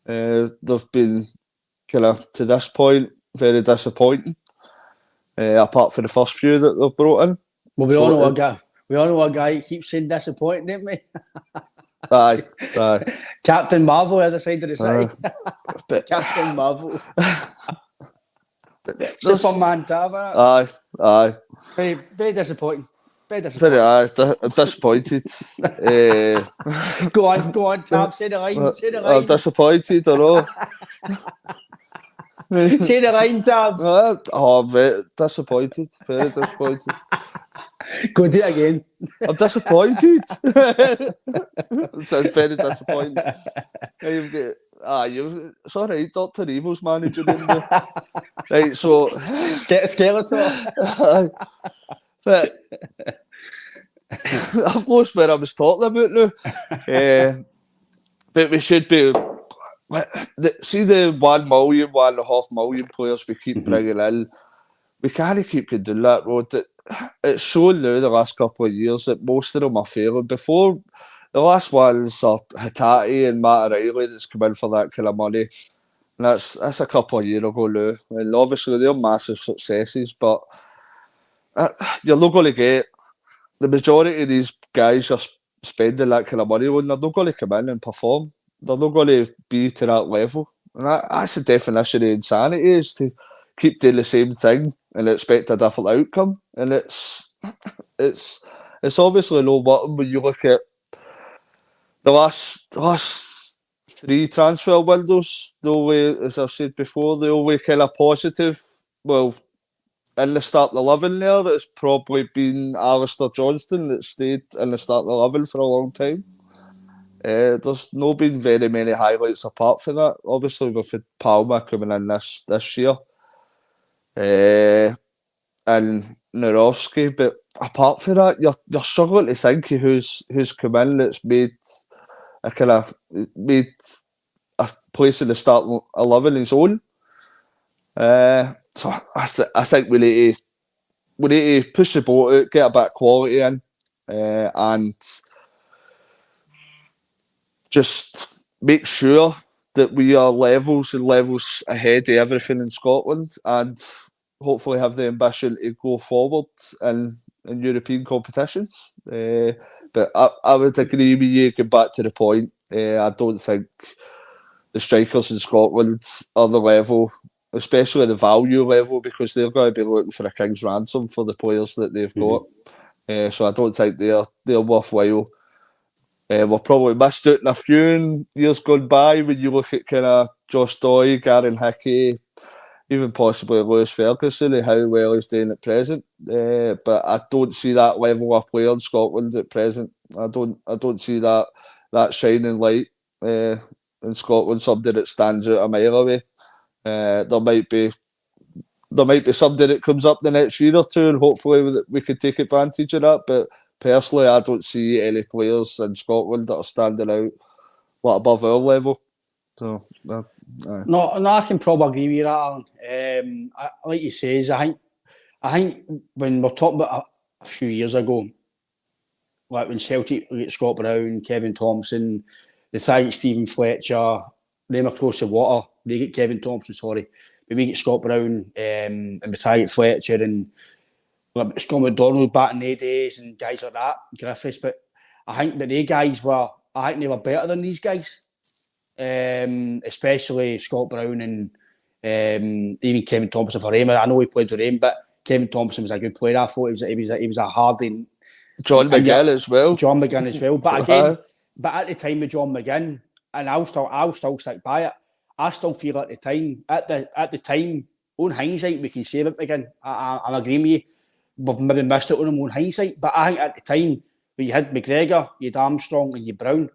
they've been kind of, to this point, very disappointing. Apart from the first few that they've brought in. Well, we all know a guy who keeps saying disappointing, don't we? Aye. Captain Marvel, other side of the city. Captain Marvel. Superman Tavern. Aye. Very disappointing. I'm disappointed. Go on, Tab. Say the line. I'm disappointed, I know. Say the line, Tab. I'm very disappointed. Very disappointed. Go do it again. I'm disappointed. I'm very disappointed. It's all right, Dr. Evil's managing in there. Right, so... Skeletor. But I've lost where I was talking about now. But we should be. See the 1 million, 1.5 million players we keep bringing in. We can't keep going down that road. It's shown now the last couple of years that most of them are failing. Before, the last ones are Hatate and Matt O'Reilly that's come in for that kind of money. And that's a couple of years ago now. And obviously they're massive successes, but you're not going to get the majority of these guys are spending that kind of money on. They're not going to come in and perform. They're not going to be to that level. And that's the definition of insanity, is to keep doing the same thing and expect a different outcome. And it's obviously no button when you look at the last 3 transfer windows. The only, as I've said before, the only kind of positive, well, in the starting 11 there, it's probably been Alistair Johnston that stayed in the starting 11 for a long time. There's not been very many highlights apart from that. Obviously, we've had Palmer coming in this year. And Narovsky, but apart from that, you're struggling to think of who's come in that's made a place in the starting 11 his own. So I think we need to push the boat out, get a bit of quality in, and just make sure that we are levels and levels ahead of everything in Scotland, and hopefully have the ambition to go forward in European competitions. But I would agree with you, get back to the point. I don't think the strikers in Scotland are the level, especially the value level, because they're going to be looking for a king's ransom for the players that they've got. So I don't think they're worthwhile. We've probably missed out in a few in years gone by when you look at kind of Josh Doyle, Garen Hickey, even possibly Lewis Ferguson and how well he's doing at present. But I don't see that level of player in Scotland at present. I don't see that shining light in Scotland, something that stands out a mile away. There might be something that comes up the next year or two, and hopefully we could take advantage of that. But personally, I don't see any players in Scotland that are standing out above our level. So, No, I can probably agree with you, Alan. Like you say, I think when we're talking about a few years ago, like when Celtic get Scott Brown, Kevin Thompson, they try to get Stephen Fletcher, them across the water, they get Kevin Thompson, sorry. But we get Scott Brown and we try to get Fletcher and Scott McDonald back in the days and guys like that, Griffiths. But I think that they were better than these guys. Especially Scott Brown and even Kevin Thompson for him. I know he played with him, but Kevin Thompson was a good player. I thought he was a hardy. John McGinn as well. John McGinn as well. But again, but at the time with John McGinn, and I'll still stick by it. I still feel at the time, on hindsight, we can say about McGinn. I'm agreeing with you. We've maybe missed it on him on hindsight, but I think at the time when you had McGregor, you had Armstrong, and you Brown,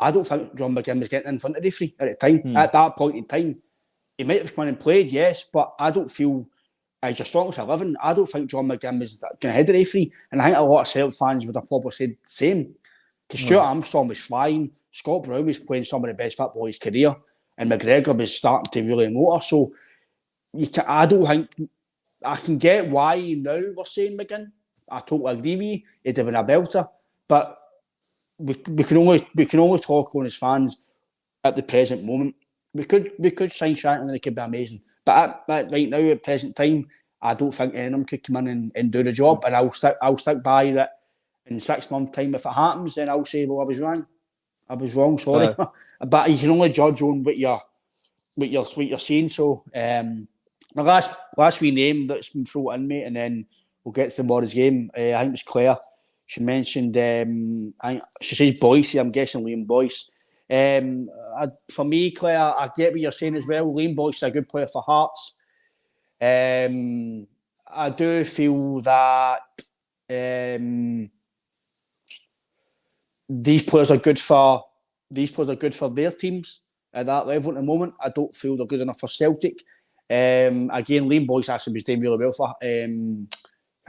I don't think John McGinn was getting in front of the referee at the time. At that point in time, he might have come in and played, yes, but I don't feel, as your strongest 11, I don't think John McGinn was going to head the referee. And I think a lot of Celtic fans would have probably said the same. Because Stuart Armstrong was flying, Scott Brown was playing some of the best football of his career, and McGregor was starting to really motor. So I don't think, I can get why now we're saying McGinn. I totally agree with you. He'd have been a belter. But we can only talk on as fans at the present moment. We could sign Shanklin and it could be amazing. But right now, at present time, I don't think any of them could come in and do the job. And I'll stick by that. In 6 months' time, if it happens, then I'll say, well, I was wrong. I was wrong, sorry. But you can only judge on what you're seeing. So my last wee name that's been thrown in, mate, and then we'll get to tomorrow's game. I think it was Claire. She mentioned, she says Boyce, I'm guessing Liam Boyce. For me, Claire, I get what you're saying as well. Liam Boyce is a good player for Hearts. I do feel that these players are good for their teams at that level at the moment. I don't feel they're good enough for Celtic. Again, Liam Boyce actually was doing really well for who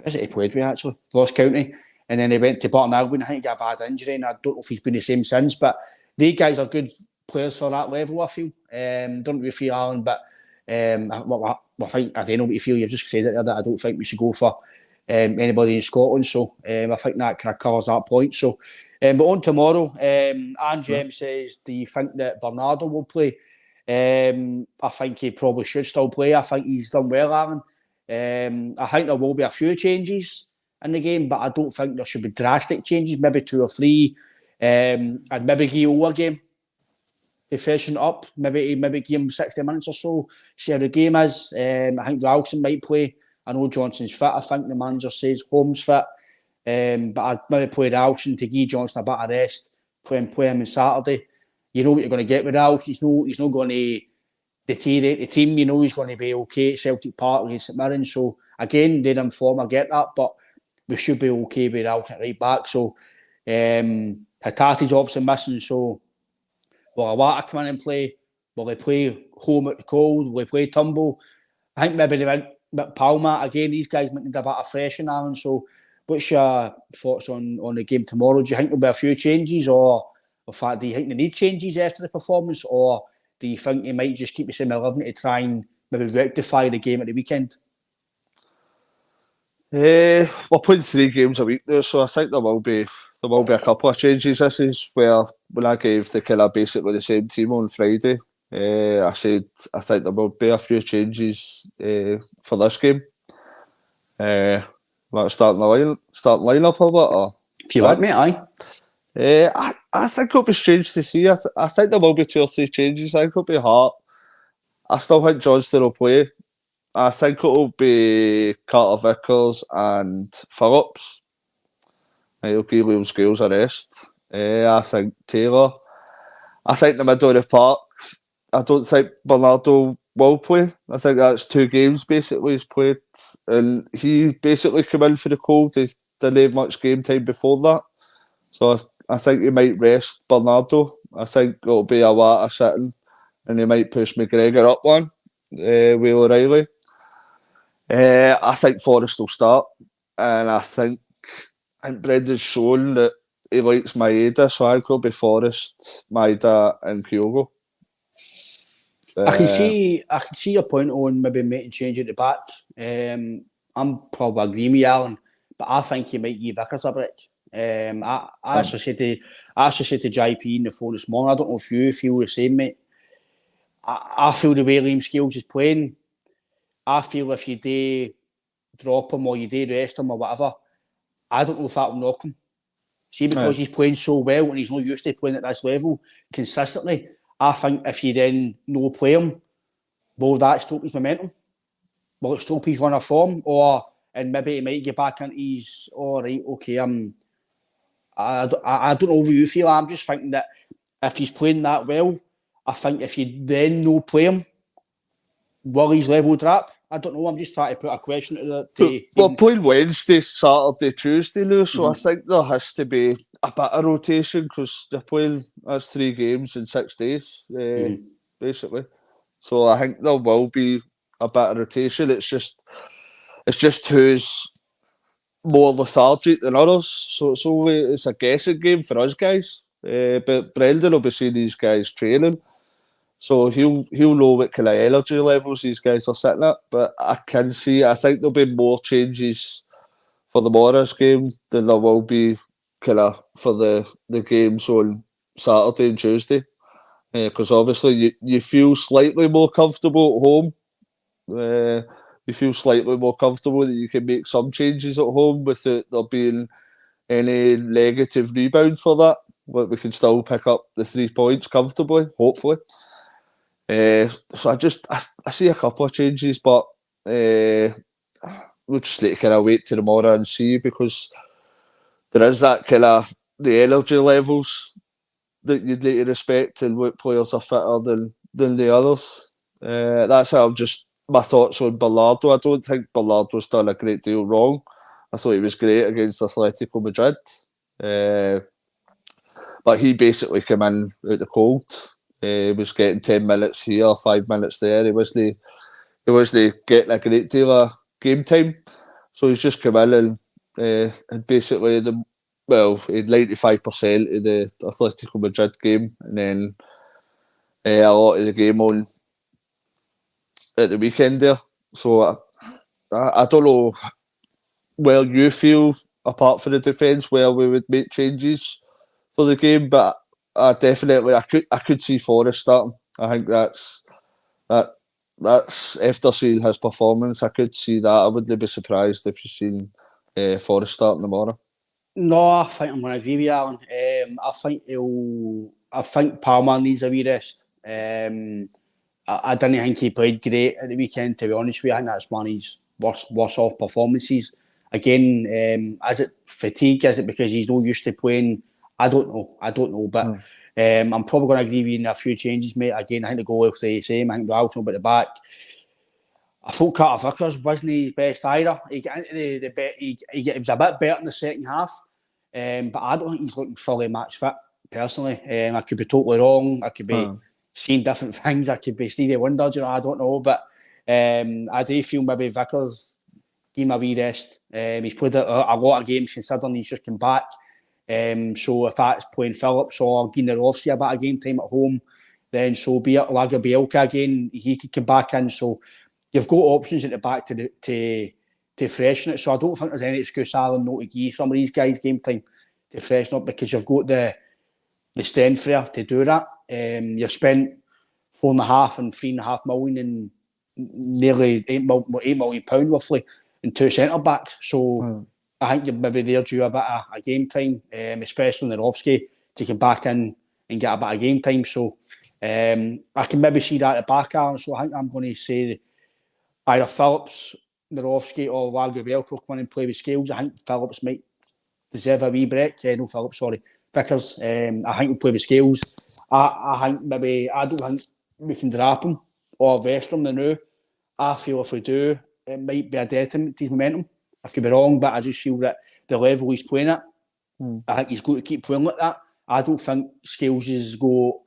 is it he played with actually? Ross County. and then he went to Burton Albion. I think he got a bad injury, and I don't know if he's been the same since. But they guys are good players for that level, I feel. Don't really feel Alan, but I think I don't know what you feel. You've just said it there that I don't think we should go for anybody in Scotland. So I think that kind of covers that point. So, but on tomorrow, Anne says, do you think that Bernardo will play? I think he probably should still play. I think he's done well, Aaron. I think there will be a few changes in the game, but I don't think there should be drastic changes, maybe 2 or 3. And maybe give a game to freshen up, maybe give him 60 minutes or so, see how the game is. I think Ralston might play. I know Johnson's fit. I think the manager says Holmes fit. But I'd maybe play Ralston to give Johnson a bit of rest, play him on Saturday. You know what you're going to get with Ralston. He's not going to deteriorate the team. You know he's going to be okay at Celtic Park against St Mirren. So again, they're in form, I get that, but we should be okay with Ralston right back. So Hatati's obviously missing, so will Awata come in and play? Will they play home at the cold? Will they play Tumble? I think maybe they went with Palma. Again, these guys might need a bit of freshen, Alan. So what's your thoughts on the game tomorrow? Do you think there'll be a few changes, or in fact, do you think they need changes after the performance, or do you think they might just keep the same 11 to try and maybe rectify the game at the weekend? We're playing 3 games a week there, so I think there will be a couple of changes. This is where, when I gave the kind of basically the same team on Friday, I said I think there will be a few changes for this game. Like starting lineup or what? Or if you want, mate, aye. I think it'll be strange to see. I think there will be 2 or 3 changes. I think it'll be hard. I still think Johnston will play. I think it'll be Carter Vickers and Phillips. He'll give Liam Scales a rest. I think Taylor. I think the middle of the park, I don't think Bernardo will play. I think that's 2 games basically he's played. And he basically came in for the cold. He didn't have much game time before that. So I think he might rest Bernardo. I think it'll be a lot of sitting, and he might push McGregor up one with O'Reilly. I think Forrest will start, and I think Brendan's shown that he likes Maeda, so I think it'll be Forrest, Maeda, and Kyogo. I can see your point on maybe making change at the back. I'm probably agreeing with you, Alan, but I think he might give Vickers a break. I actually said to JP in the phone this morning, I don't know if you feel the same, mate. I feel the way Liam Scales is playing, I feel if you do drop him or you do rest him or whatever, I don't know if that will knock him. See, because he's playing so well and he's not used to playing at this level consistently, I think if you then no play him, will that stop his momentum? Will it stop his run of form? And maybe he might get back into his, all right, okay, I don't know how you feel. I'm just thinking that if he's playing that well, I think if you then no play him, will his level drop? I don't know. I'm just trying to put a question to that. We're playing Wednesday, Saturday, Tuesday now, so I think there has to be a bit of rotation because they're playing, that's 3 games in 6 days, basically. So I think there will be a bit of rotation. It's just who's more lethargic than others. So it's a guessing game for us guys. But Brendan will be seeing these guys training. So he'll know what kind of energy levels these guys are sitting at. But I think there'll be more changes for the Morris game than there will be kind of for the games on Saturday and Tuesday. Because obviously you feel slightly more comfortable at home. You feel slightly more comfortable that you can make some changes at home without there being any negative rebound for that. But we can still pick up the 3 points comfortably, hopefully. So I see a couple of changes, but we'll just need to kind of wait till tomorrow and see, because there is that kind of the energy levels that you'd need to respect and what players are fitter than the others. That's how my thoughts on Bernardo. I don't think Bernardo's done a great deal wrong. I thought he was great against Atletico Madrid. But he basically came in out the cold. He was getting 10 minutes here, 5 minutes there. He wasn't getting a great deal of game time. So he's just come in and and basically the 95% of the Atletico Madrid game, and then a lot of the game on at the weekend there. So I don't know where you feel, apart from the defence, where we would make changes for the game, but I could see Forrest starting. I think that's after seeing his performance, I could see that. I wouldn't be surprised if you've seen Forrest starting tomorrow. No, I think I'm going to agree with you, Alan. I think Palmer needs a wee rest. I didn't think he played great at the weekend, to be honest with you. I think that's one of his worst off performances. Again, is it fatigue? Is it because he's not used to playing? I don't know. But I'm probably going to agree with you in a few changes, mate. Again, I think the goal will stay the same. I think Ralph's not at the back. I thought Carter Vickers wasn't his best either. He got into the bet. He was a bit better in the second half, but I don't think he's looking fully match fit. Personally, I could be totally wrong. I could be seeing different things. I could be Stevie Wonder. I don't know, but I do feel maybe Vickers give him a wee rest. He's played a lot of games considering he's just come back. So if that's playing Phillips or Ginerovski a bit of game time at home, then so be it. Lagerbielke again, he could come back in. So you've got options at the back to freshen it. So I don't think there's any excuse, Alan, not to give some of these guys game time to freshen up, because you've got the strength there to do that. You've spent £4.5 and £3.5 million and nearly £8 million roughly in two centre backs. So I think maybe they're due a bit of game time, especially Nerovsky, to come back in and get a bit of game time. So I can maybe see that at the back, Alan. So I think I'm going to say either Phillips, Nerovsky or Lagerbielke come in and play with Scales. I think Phillips might deserve a wee break. No, Phillips, sorry. Vickers. I think we'll play with Scales. I don't think we can drop him or rest him now. I feel if we do, it might be a detriment to his momentum. I could be wrong, but I just feel that the level he's playing at, I think he's got to keep playing like that. I don't think Scales is go.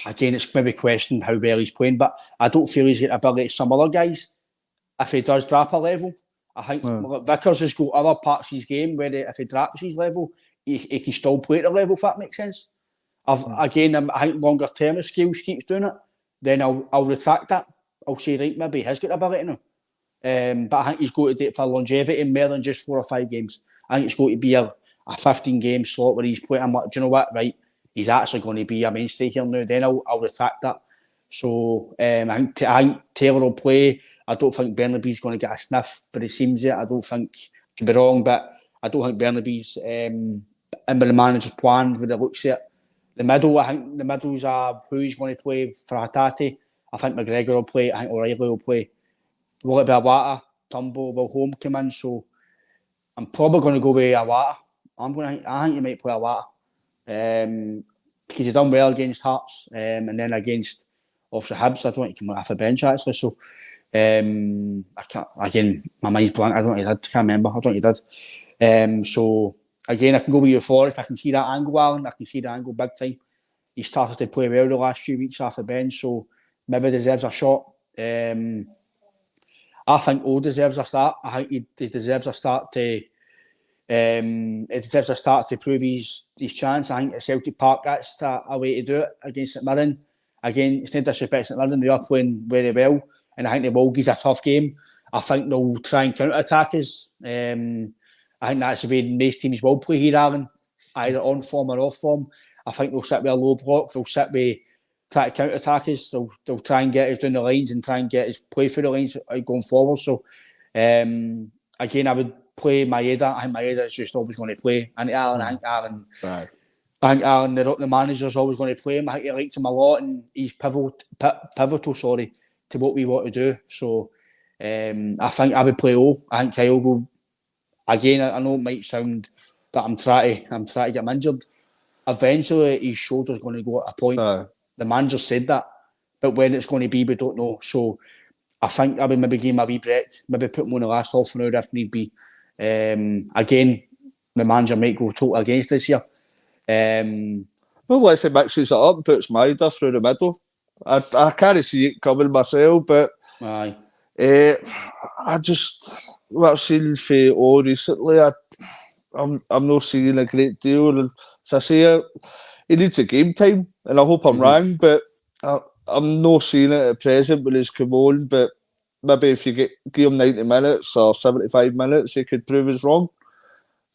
Again, it's maybe questioned how well he's playing, but I don't feel he's got the ability to some other guys. If he does drop a level, I think Vickers has got other parts of his game where if he drops his level, he can still play at the level, if that makes sense. Again, I think longer term if Scales keeps doing it, then I'll retract that. I'll say, right, maybe he has got the ability now. But I think he's got to do it for longevity more than just 4 or 5 games. I think it's going to be a 15-game slot where he's playing. I'm like, do you know what, right? He's actually going to be a mainstay here now. Then I'll retract that. So I think Taylor will play. I don't think Bernabei's going to get a sniff, but it seems it. I don't think, could be wrong, but I don't think Bernabei's in with the manager's plan with the looks at it. The middle, I think the middles are who he's going to play for Hatate. I think McGregor will play. I think O'Reilly will play. Will it be Awata? Turnbull? Will Home come in? So I'm probably going to go with Awata. I think you might play Awata. Because he's done well against Hearts, and then against obviously Hibs, I don't think he came off the bench actually. So I can't. Again, my mind's blank. I don't think he did. Can't remember. I don't think he did. So again, I can go with your Forest. I can see that angle, Alan. I can see the angle big time. He started to play well the last few weeks off the bench, so maybe deserves a shot. I think O deserves a start. I think he deserves a start to. He deserves a start to prove his chance. I think at Celtic Park, that's a way to do it against St Mirren. Again, it's not disrespect St Mirren, they are playing very well, and I think the will give a tough game. I think they'll try and counter-attack us. I think that's the way most teams will play here, Alan, either on form or off form. I think they'll sit with a low block, they'll sit with try to counter-attack us, they'll try and get us down the lines and try and get us play through the lines going forward. So, again, I would play Maeda. I think Maeda is just always going to play. And Alan, I think Alan, the manager's always going to play him. I think he likes him a lot, and he's pivotal, to what we want to do. So I think I would play O. I think Kyle will. Again, I know it might sound that I'm trying to get him injured. Eventually, his shoulder's going to go at a point. The manager said that, but when it's going to be, we don't know. So I think I would maybe give him a wee break, maybe put him on the last half an hour if need be. Again, the manager might go total against this year. Well, unless he mixes it up and puts Maeda through the middle. I can't see it coming myself, but aye. I just what I've seen for all recently, I'm not seeing a great deal. As I say, he needs a game time, and I hope I'm wrong, but I'm not seeing it at present when he's come on. But maybe if you give him 90 minutes or 75 minutes, he could prove us wrong.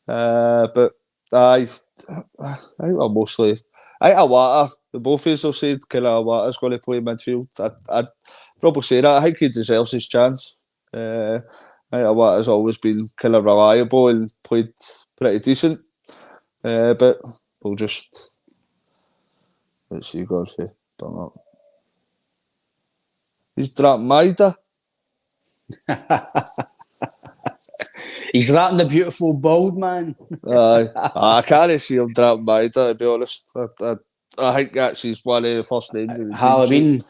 But I think I'm mostly. I think Awata, the both of us have said kind of Awata's going to play midfield. I'd probably say that. I think he deserves his chance. I think Awata's always been kind of reliable and played pretty decent. But we'll just. Let's see, Godfrey. He's dropped Maida. He's rapping the beautiful bald man. I can't see him dropping Maida, to be honest. I think that's one of the first names in the Halloween. team sheet.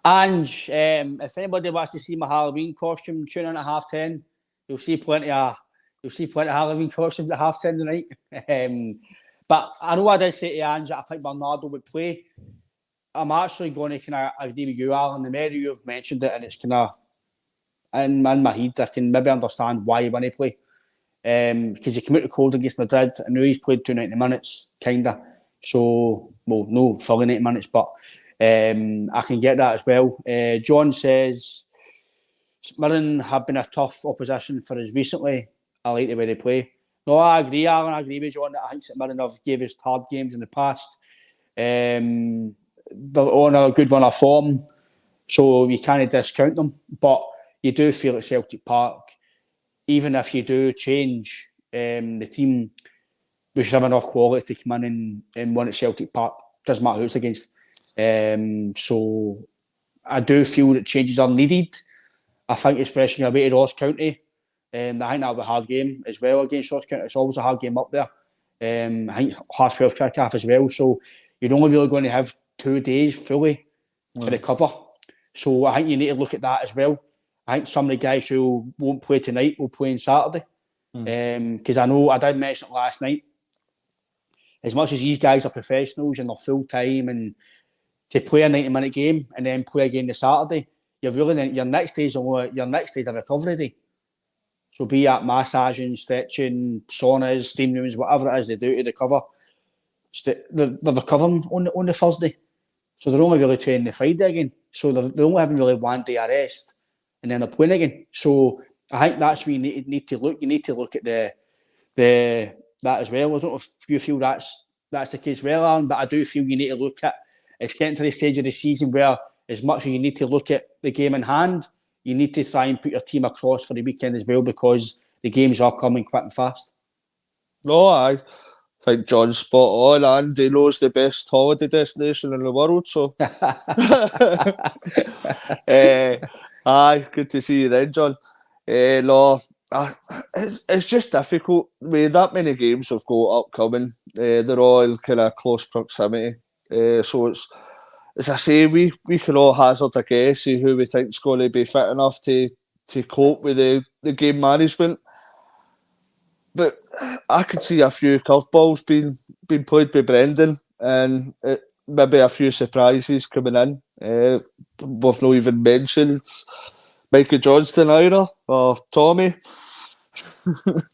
Ange, if anybody wants to see my Halloween costume, tune in at 10:30. You'll see plenty of Halloween costumes at 10:30 tonight. But I know I did say to Ange that I think Bernardo would play. I'm actually going to kind of agree with you, Alan. The more you've mentioned it, and it's kind of in my head, I can maybe understand why he wouldn't play. Because he came out the cold against Madrid. I know he's played 290 minutes, kind of. So, well, no fully 90 minutes, but I can get that as well. John says, Mirren have been a tough opposition for us recently. I like the way they play. No, I agree, Alan. I agree with John. I think Mirren have gave us hard games in the past. They're on a good run of form, so you can't discount them. But you do feel at Celtic Park, even if you do change the team, we should have enough quality to come in and win at Celtic Park. Doesn't matter who it's against. So I do feel that changes are needed. I think especially away to Ross County, I think that'll be a hard game as well against Ross County. It's always a hard game up there. I think half-12 kick-off as well. So you're only really going to have 2 days fully to recover. So I think you need to look at that as well. I think some of the guys who won't play tonight will play on Saturday. Because I know I did mention it last night. As much as these guys are professionals and they're full-time, and to play a 90-minute game and then play again the Saturday, you're really your next day's a recovery day. So be that massaging, stretching, saunas, steam rooms, whatever it is they do to recover. They're recovering on the Thursday. So they're only really training the Friday again. So they're only having really 1 day of rest, and then they're playing again. So I think that's where you need to look. You need to look at that as well. I don't know if you feel that's the case well, Alan, but I do feel you need to look at it's getting to the stage of the season where, as much as you need to look at the game in hand, you need to try and put your team across for the weekend as well, because the games are coming quick and fast. No, I think John's spot on, and he knows the best holiday destination in the world. So, aye, good to see you then, John. No, it's just difficult with that many games we've got upcoming. They're all in kind of close proximity. So it's, as I say, we can all hazard a guess of who we think is going to be fit enough to cope with the game management. But I could see a few curveballs being played by Brendan, and maybe a few surprises coming in. We've not even mentioned Michael Johnston either, or Tommy.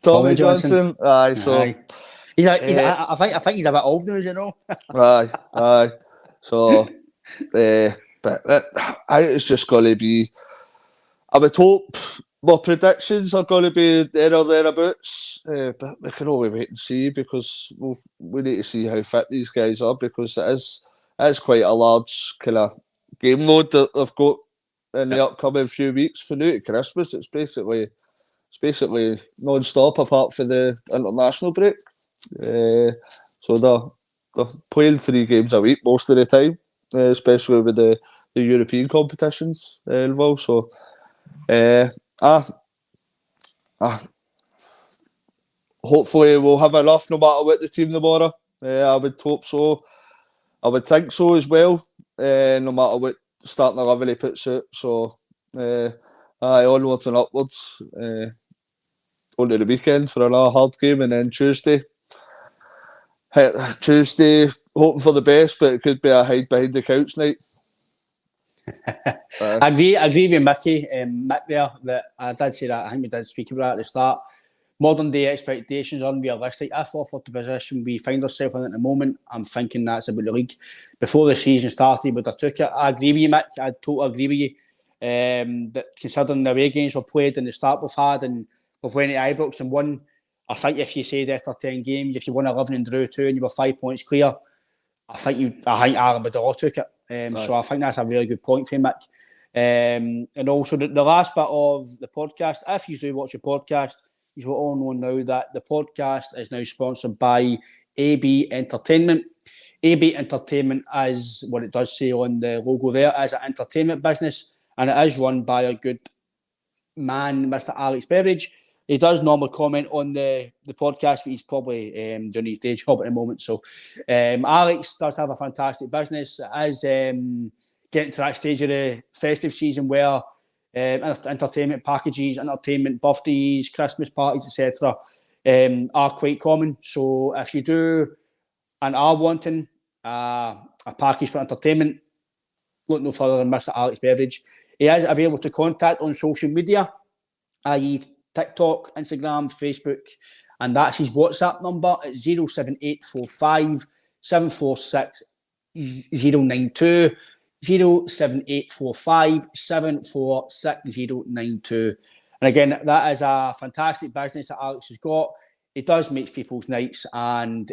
Tommy Johnson. Aye, so aye. I think he's a bit old now, you know. aye. So, but I think it's just going to be. I would hope my predictions are going to be there or thereabouts, but we can only wait and see, because we need to see how fit these guys are, because it is quite a large kind of game load that they've got in the upcoming few weeks for now to Christmas. It's basically non-stop apart from the international break. So they're playing 3 games a week most of the time, especially with the European competitions involved. So, hopefully we'll have enough no matter what the team tomorrow. I would hope so. I would think so as well, no matter what starting 11 he puts out. So, onwards and upwards. On to the weekend for another hard game, and then Tuesday, hoping for the best, but it could be a hide behind the couch night. I agree with Mickey, Mick there, that I did say that, I think we did speak about that at the start. Modern day expectations are unrealistic. I thought for the position we find ourselves in at the moment, I'm thinking that's about the league. Before the season started, but I took it. I agree with you, Mick. I totally agree with you. That considering the away games we've played and the start we've had, and we've went to Ibrox and won, I think if you said after 10 games, if you won 11 and drew 2 and you were 5 points clear, I think Aaron would have all took it. So I think that's a really good point for you, Mick. And also the last bit of the podcast, if you do watch the podcast, you will all know now that the podcast is now sponsored by AB Entertainment. AB Entertainment is what it does say on the logo there, is an entertainment business, and it is run by a good man, Mr. Alex Beveridge. He does normally comment on the podcast, but he's probably doing his day job at the moment. So Alex does have a fantastic business. It is getting to that stage of the festive season where entertainment packages, entertainment birthdays, Christmas parties, etc. Are quite common. So if you do and are wanting a package for entertainment, look no further than Mr. Alex Beveridge. He is available to contact on social media, i.e. TikTok, Instagram, Facebook, and that's his WhatsApp number at 07845 746 092. 07845 746 092. And again, that is a fantastic business that Alex has got. It does make people's nights, and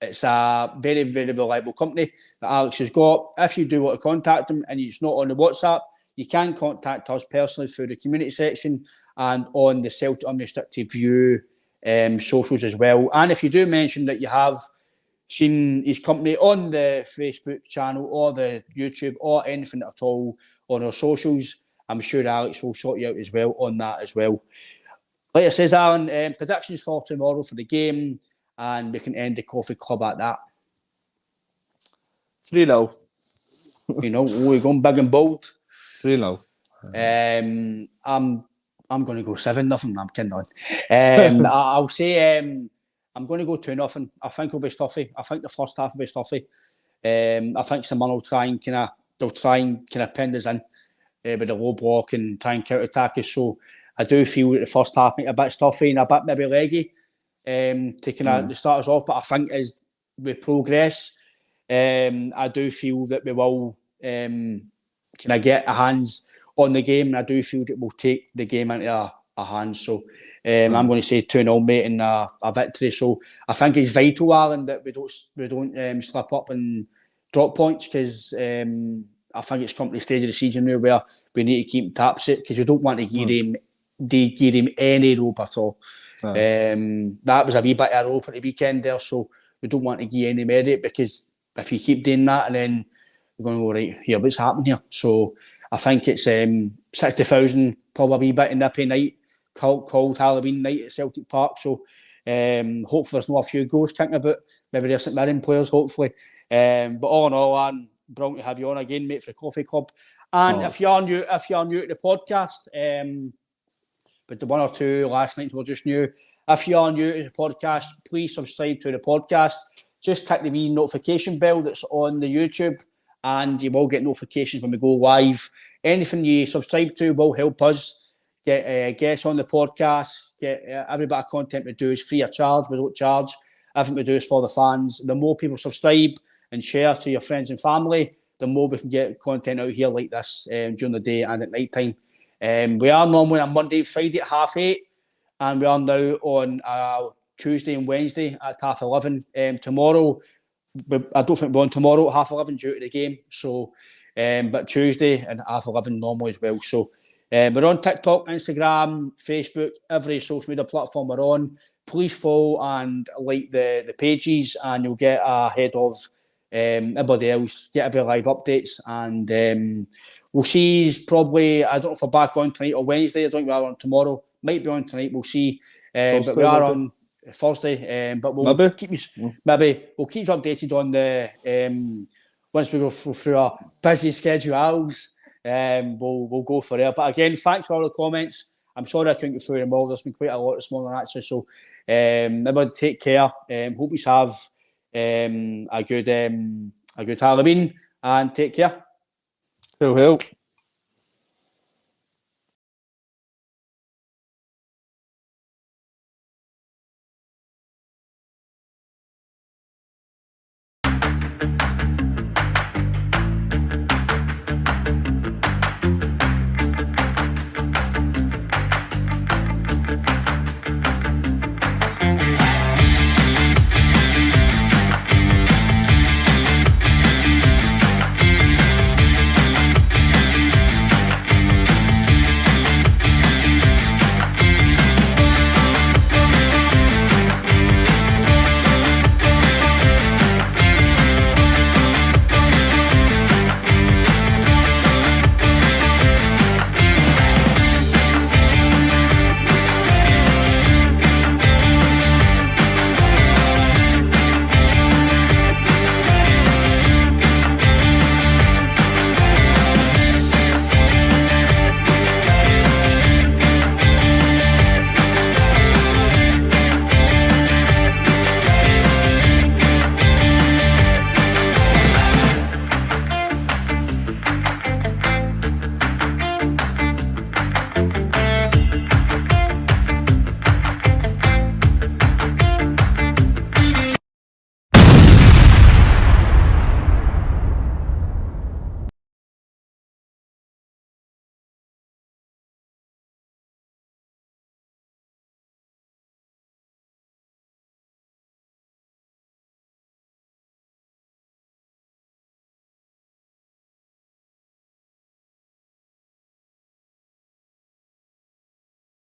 it's a very, very reliable company that Alex has got. If you do want to contact him and it's not on the WhatsApp, you can contact us personally through the community section and on the Celtic Unrestricted View socials as well. And if you do mention that you have seen his company on the Facebook channel or the YouTube or anything at all on our socials, I'm sure Alex will sort you out as well on that as well. Like I says, Aaron, predictions for tomorrow for the game, and we can end the coffee club at that. 3-0. We're going big and bold. 3-0. I'm going to go 7-0. I'm kidding on. I'll say I'm going to go 2-0. I think it'll be stuffy. I think the first half will be stuffy. I think Simon will try and kind of pin us in with the low block and try and counter-attack us. So I do feel that the first half might be a bit stuffy and a bit maybe leggy to kind of start us off. But I think as we progress, I do feel that we will kind of get our hands on the game, and I do feel that we'll take the game into our hands. So I'm going to say 2-0, mate, and a victory. So I think it's vital, Alan, that we don't slip up and drop points, because I think it's come to the stage of the season now where we need to keep taps it, because we don't want to give him any rope at all. That was a wee bit of rope at the weekend there, so we don't want to give any merit, because if you keep doing that, and then we're going to go, right, here, what's happening here? So I think it's 60,000, probably a wee bit of nippy night, cold Halloween night at Celtic Park. So hopefully there's not a few goals kicking about. Maybe there's St Mirren players, hopefully. But all in all, Anne, brilliant to have you on again, mate, for the coffee club. And if you're new to the podcast, but the one or two last night were just new. If you're new to the podcast, please subscribe to the podcast. Just tick the wee notification bell that's on the YouTube, and you will get notifications when we go live. Anything you subscribe to will help us get guests on the podcast. Get every bit of content we do is free of charge. We don't charge. Everything we do is for the fans. The more people subscribe and share to your friends and family, the more we can get content out here like this during the day and at night time. We are normally on Monday, Friday at 8:30, and we are now on Tuesday and Wednesday at 11:30. Tomorrow, I don't think we're on tomorrow at 11:30 due to the game. So, but Tuesday and 11:30 normally as well. So, we're on TikTok, Instagram, Facebook, every social media platform we're on. Please follow and like the pages, and you'll get ahead of everybody else. Get every live updates, and we'll see. Probably, I don't know if we're back on tonight or Wednesday. I don't think we are on tomorrow. Might be on tonight. We'll see. But we are on Thursday. But we'll keep you updated on the once we go through our busy schedules. We'll go for it. But again, thanks for all the comments. I'm sorry I couldn't get through them all. There's been quite a lot this morning actually. So everybody take care. Hope you have a good Halloween, and take care. Full help.